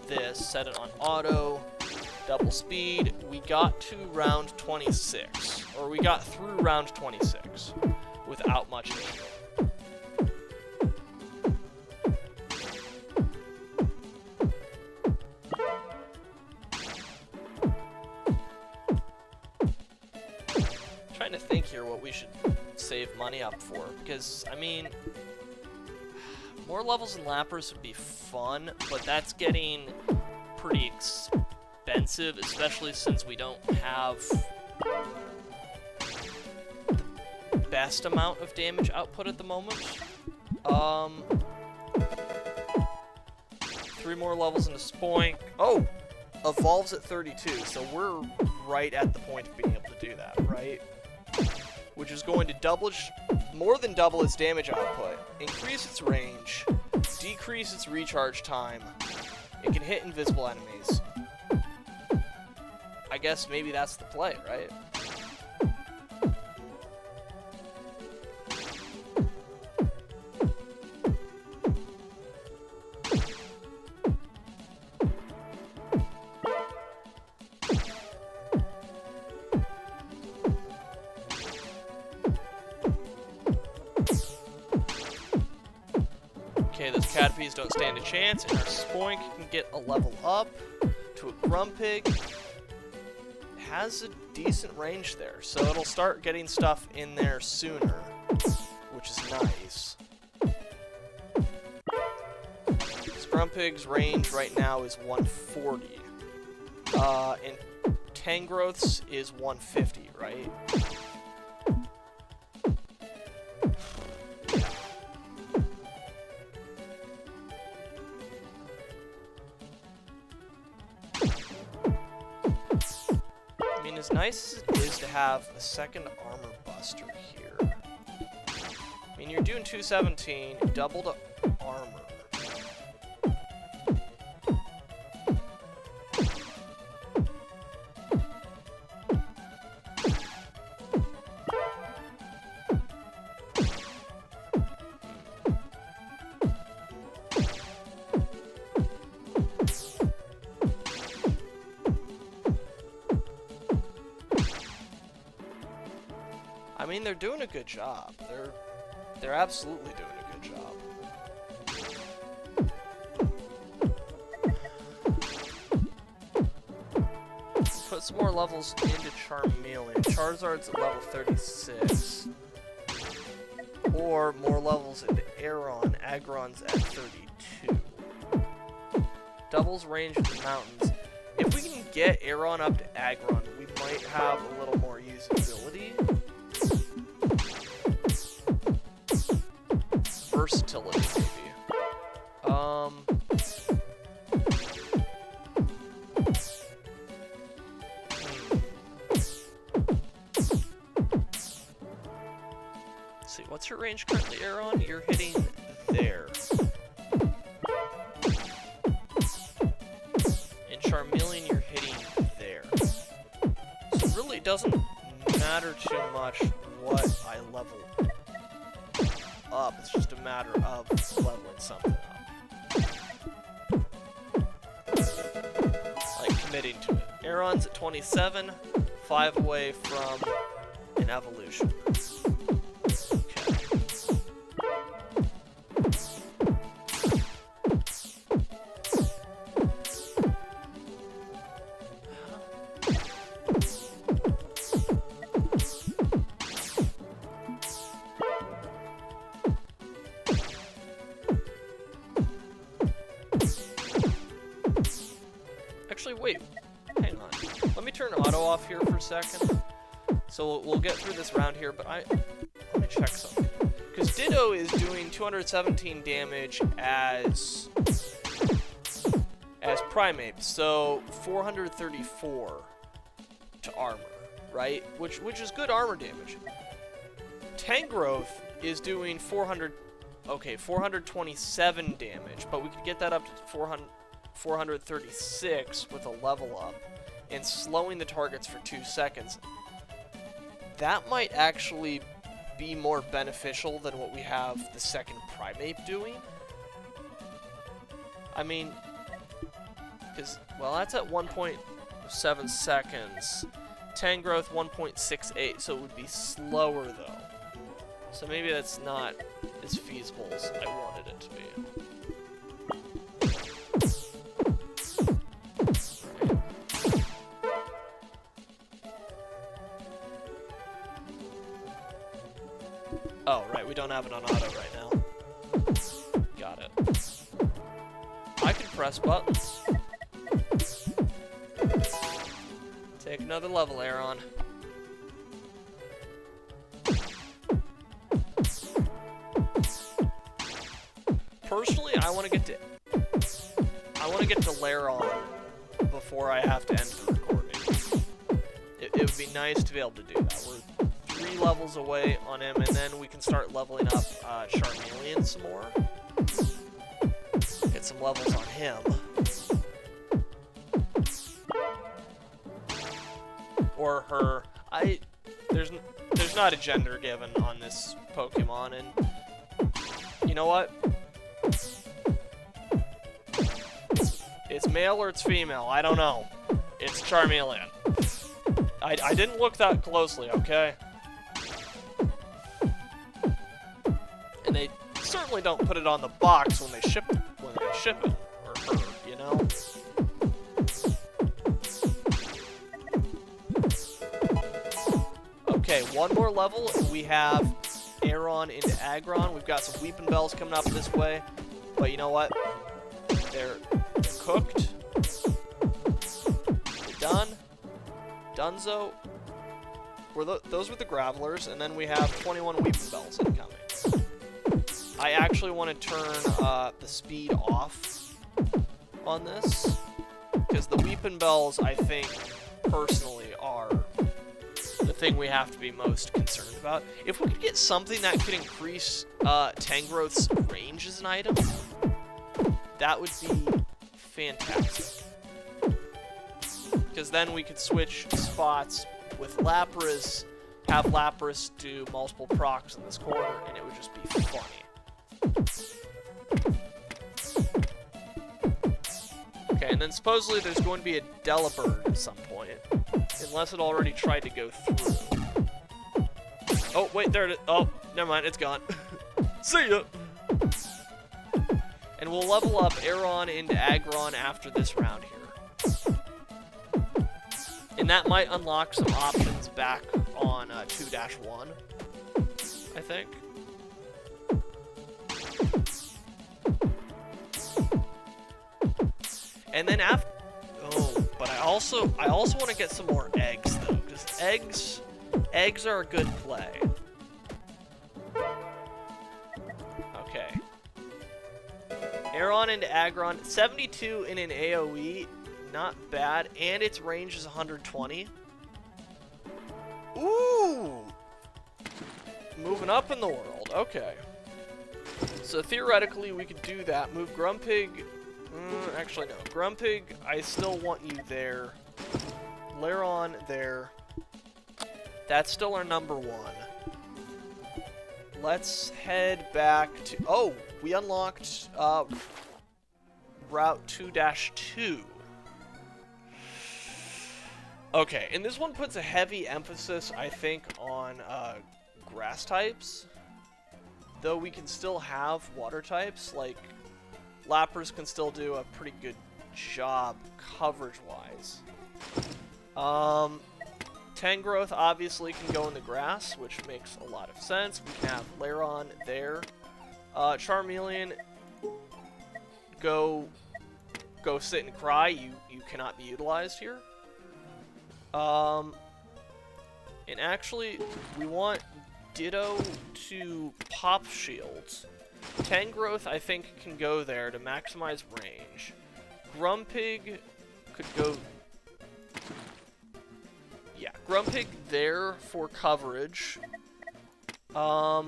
this, set it on auto, double speed. We got to round 26, or we got through round 26. Without much issue. trying to think here what we should save money up for, because, I mean, more levels and lappers would be fun, but that's getting pretty expensive, especially since we don't have the best amount of damage output at the moment. 3 more levels into Spoink. Oh! Evolves at 32, so we're right at the point of being able to do that, right? Which is going to more than double its damage output, increase its range, decrease its recharge time. It can hit invisible enemies. I guess maybe that's the play, right? Okay, those Caterpies don't stand a chance, and our Spoink can get a level up to a Grumpig. It has a decent range there, so it'll start getting stuff in there sooner, which is nice. This Grumpig's range right now is 140. And Tangrowth's is 150, right? As nice as it is to have a second armor buster here. I mean, you're doing 217, double to armor. I mean, they're doing a good job. They're absolutely doing a good job. Put some more levels into Charmeleon. Charizard's at level 36. Or more levels into Aeron. Aggron's at 32. Doubles range in the mountains. If we can get Aeron up to Aggron, we might have a little more usability. Versatility, maybe. Let's see, what's your range currently, Aeron? You're hitting there. In Charmeleon, you're hitting there. So it really doesn't matter too much what I level up. It's just a matter of leveling something up. Like committing to it. Aeron's at 27, 5 away from an evolution. Okay. Actually, wait. Hang on. Let me turn auto off here for a second. So we'll get through this round here, but let me check something. Because Ditto is doing 217 damage as Primeape, so 434 to armor, right? Which is good armor damage. Tangrowth is doing 427 damage, but we could get that up to 436 with a level up and slowing the targets for 2 seconds. That might actually be more beneficial than what we have the second Primeape doing. I mean, because, well, that's at 1.7 seconds. Tangrowth 1.68, so it would be slower though. So maybe that's not as feasible as I wanted it to be. Oh, right, we don't have it on auto right now. Got it. I can press buttons. Take another level, Aaron. Personally, I want to get to Laron before I have to end the recording. It would be nice to be able to do that. We're 3 levels away on him, and then we can start leveling up Charmeleon some more. Get some levels on him. Or her. There's not a gender given on this Pokemon, and you know what? It's male or it's female, I don't know. It's Charmeleon. I didn't look that closely, okay? And they certainly don't put it on the box when they ship it, or her, you know? Okay, one more level, and we have Aeron into Aggron. We've got some Weeping Bells coming up this way, but you know what? They're cooked. They're done. Dunzo. Those were the Gravelers, and then we have 21 Weeping Bells incoming. I actually want to turn the speed off on this, because the Weeping Bells, I think, personally, are the thing we have to be most concerned about. If we could get something that could increase Tangrowth's range as an item, that would be fantastic. Because then we could switch spots with Lapras, have Lapras do multiple procs in this corner, and it would just be funny. Okay, and then supposedly there's going to be a Delibird at some point. Unless it already tried to go through. Oh, wait, there it is. Oh, never mind, it's gone. See ya! And we'll level up Aeron into Aggron after this round here. And that might unlock some options back on 2-1, I think. And then after... Oh, but I also want to get some more eggs, though. Because eggs are a good play. Okay. Aeron into Aggron. 72 in an AoE. Not bad. And its range is 120. Ooh! Moving up in the world. Okay. So theoretically, we could do that. Move Grumpig. Actually, no. Grumpig, I still want you there. Laron there. That's still our number 1. Let's head back to... Oh! We unlocked Route 2-2. Okay, and this one puts a heavy emphasis, I think, on grass types. Though we can still have water types, like... Lapras can still do a pretty good job coverage-wise. Tangrowth obviously can go in the grass, which makes a lot of sense. We can have Laron there. Charmeleon, go sit and cry. You cannot be utilized here. And actually, we want Ditto to pop shields. Tangrowth, I think, can go there to maximize range. Grumpig could go... Yeah, Grumpig there for coverage. Yeah.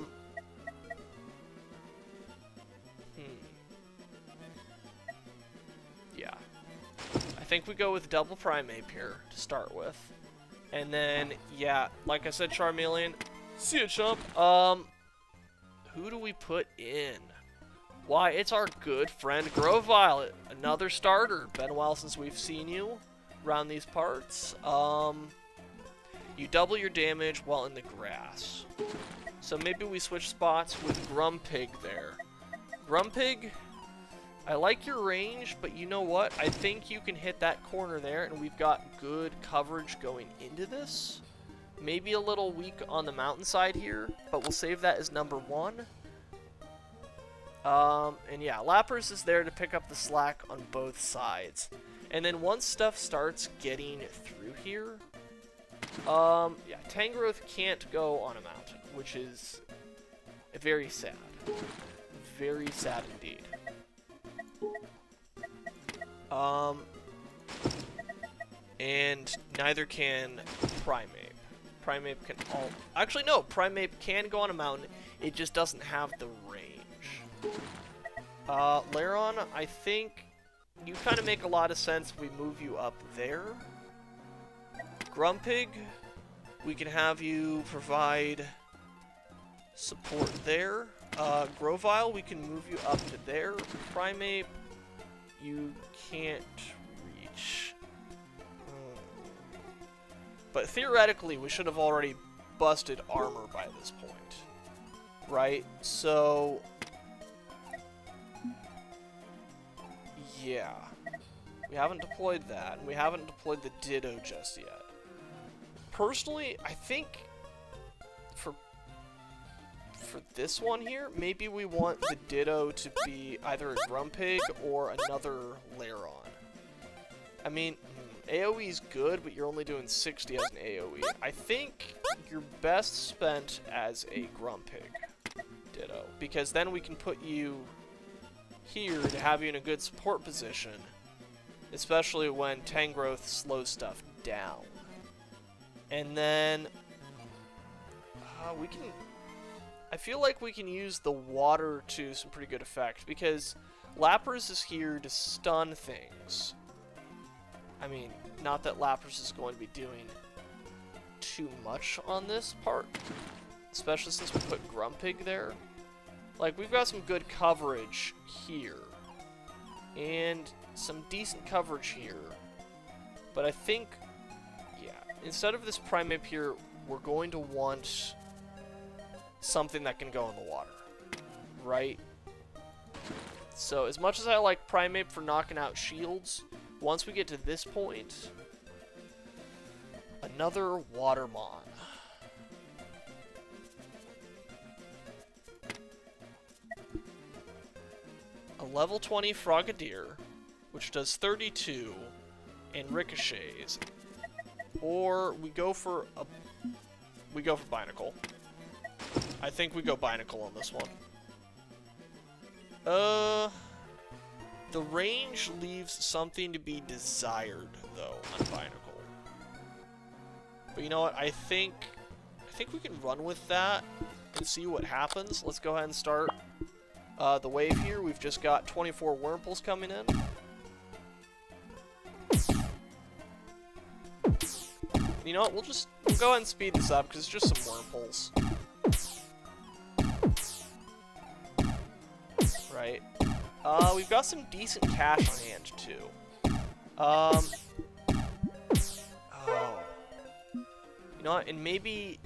I think we go with double Primeape here to start with. And then, yeah, like I said, Charmeleon. See ya, chump. Who do we put in? Why, it's our good friend Grovyle, another starter. Been a while since we've seen you around these parts. You double your damage while in the grass. So maybe we switch spots with Grumpig there. Grumpig, I like your range, but you know what? I think you can hit that corner there, and we've got good coverage going into this. Maybe a little weak on the mountainside here, but we'll save that as number 1. And yeah, Lapras is there to pick up the slack on both sides. And then once stuff starts getting through here, yeah, Tangrowth can't go on a mountain, which is very sad. Very sad indeed. And neither can Primeape. Primeape can actually, no, Primeape can go on a mountain, it just doesn't have the range. Lairon, I think you kind of make a lot of sense if we move you up there. Grumpig, we can have you provide support there. Grovyle, we can move you up to there. Primeape, you can't reach. But theoretically, we should have already busted armor by this point. Right? So... yeah. We haven't deployed that, and we haven't deployed the Ditto just yet. Personally, I think for this one here, maybe we want the Ditto to be either a Grumpig or another Lairon. I mean, AoE's good, but you're only doing 60 as an AoE. I think you're best spent as a Grumpig Ditto, because then we can put you here to have you in a good support position, especially when Tangrowth slows stuff down. And then we can... I feel like we can use the water to some pretty good effect, because Lapras is here to stun things. I mean, not that Lapras is going to be doing too much on this part, especially since we put Grumpig there. Like, we've got some good coverage here, and some decent coverage here, but I think, yeah, instead of this Primeape here, we're going to want something that can go in the water, right? So, as much as I like Primeape for knocking out shields, once we get to this point, another Watermon. A level 20 Frogadier, which does 32 and ricochets. Or we go for Binacle. I think we go Binacle on this one. The range leaves something to be desired, though, on Binacle. But you know what? I think we can run with that and see what happens. Let's go ahead and start the wave here. We've just got 24 Wurmples coming in. You know what? We'll go ahead and speed this up because it's just some Wurmples. Right. We've got some decent cash on hand, too. Oh. You know what? And maybe...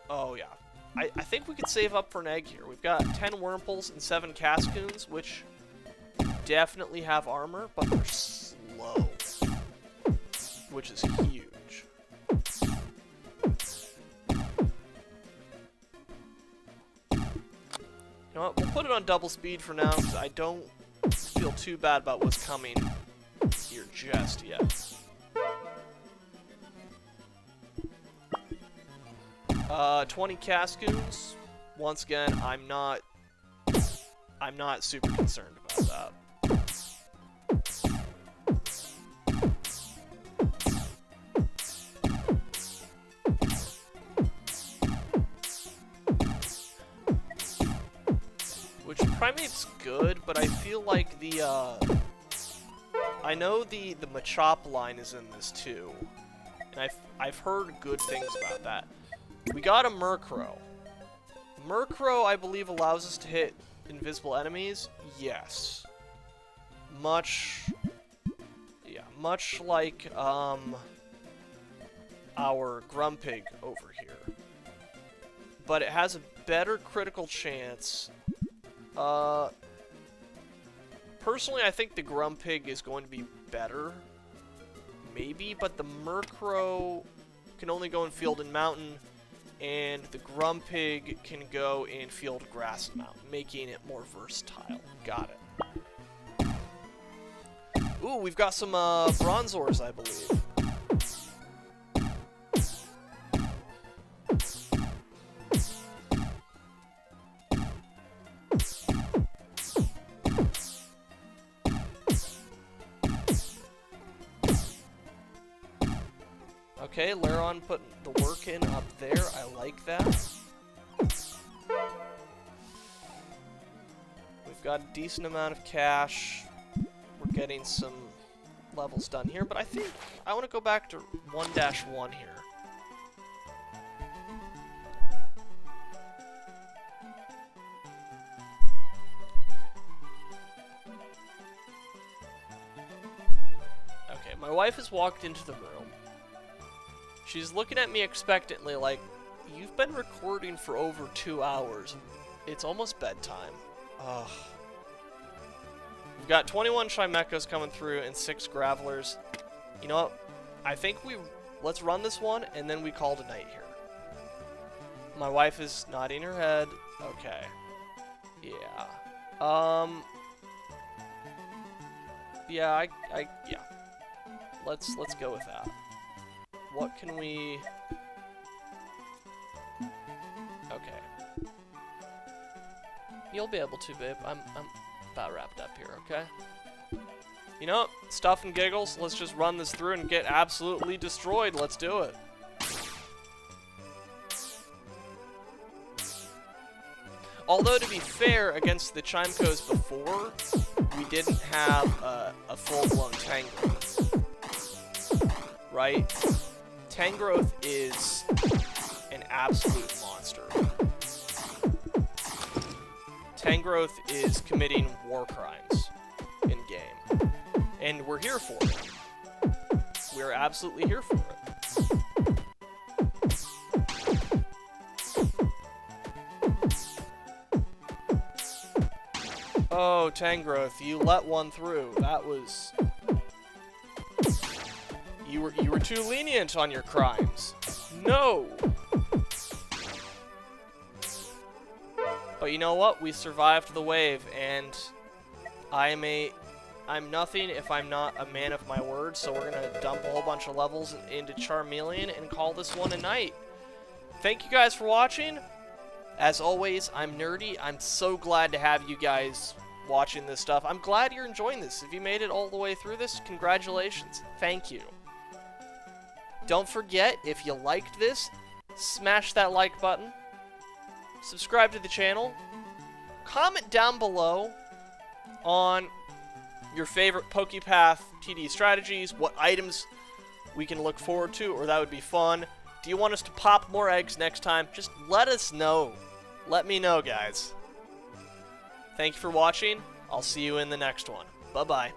oh, yeah. I think we could save up for an egg here. We've got 10 Wurmples and 7 Cascoons, which definitely have armor, but they're slow, which is huge. You know what, we'll put it on double speed for now, because I don't feel too bad about what's coming here just yet. 20 Cascoons. Once again, I'm not super concerned about that. Which Primeape's good, but I feel like the I know the Machop line is in this too, and I've heard good things about that. We got a Murkrow. Murkrow, I believe, allows us to hit invisible enemies. Yes. Much like our Grumpig over here. But it has a better critical chance. Personally, I think the Grumpig is going to be better. Maybe, but the Murkrow can only go in field and mountain, and the Grumpig can go in field, grass, and mountain, making it more versatile. Got it. Ooh, we've got some Bronzors, I believe. Okay, Laron putting the work in up there. I like that. We've got a decent amount of cash. We're getting some levels done here, but I think I want to go back to 1-1 here. Okay, my wife has walked into the room. She's looking at me expectantly like, you've been recording for over 2 hours. It's almost bedtime. Ugh. We've got 21 Chimechas coming through and 6 Gravelers. You know what? I think let's run this one and then we call it a night here. My wife is nodding her head. Okay. Yeah. Yeah, yeah. Let's go with that. What can we... Okay. You'll be able to, babe. I'm about wrapped up here, okay? You know, stuff and giggles, let's just run this through and get absolutely destroyed. Let's do it. Although, to be fair, against the Chimechas before, we didn't have a full-blown Tangrowth. Right? Tangrowth is an absolute monster. Tangrowth is committing war crimes in-game. And we're here for it. We're absolutely here for it. Oh, Tangrowth, you let one through. That was... You were too lenient on your crimes. No! But you know what? We survived the wave, and I'm nothing if I'm not a man of my word, so we're gonna dump a whole bunch of levels into Charmeleon and call this one a night. Thank you guys for watching. As always, I'm Nerdy. I'm so glad to have you guys watching this stuff. I'm glad you're enjoying this. If you made it all the way through this, congratulations. Thank you. Don't forget, if you liked this, smash that like button, subscribe to the channel, comment down below on your favorite Pokepath TD strategies, what items we can look forward to, or that would be fun. Do you want us to pop more eggs next time? Just let us know. Let me know, guys. Thank you for watching. I'll see you in the next one. Bye-bye.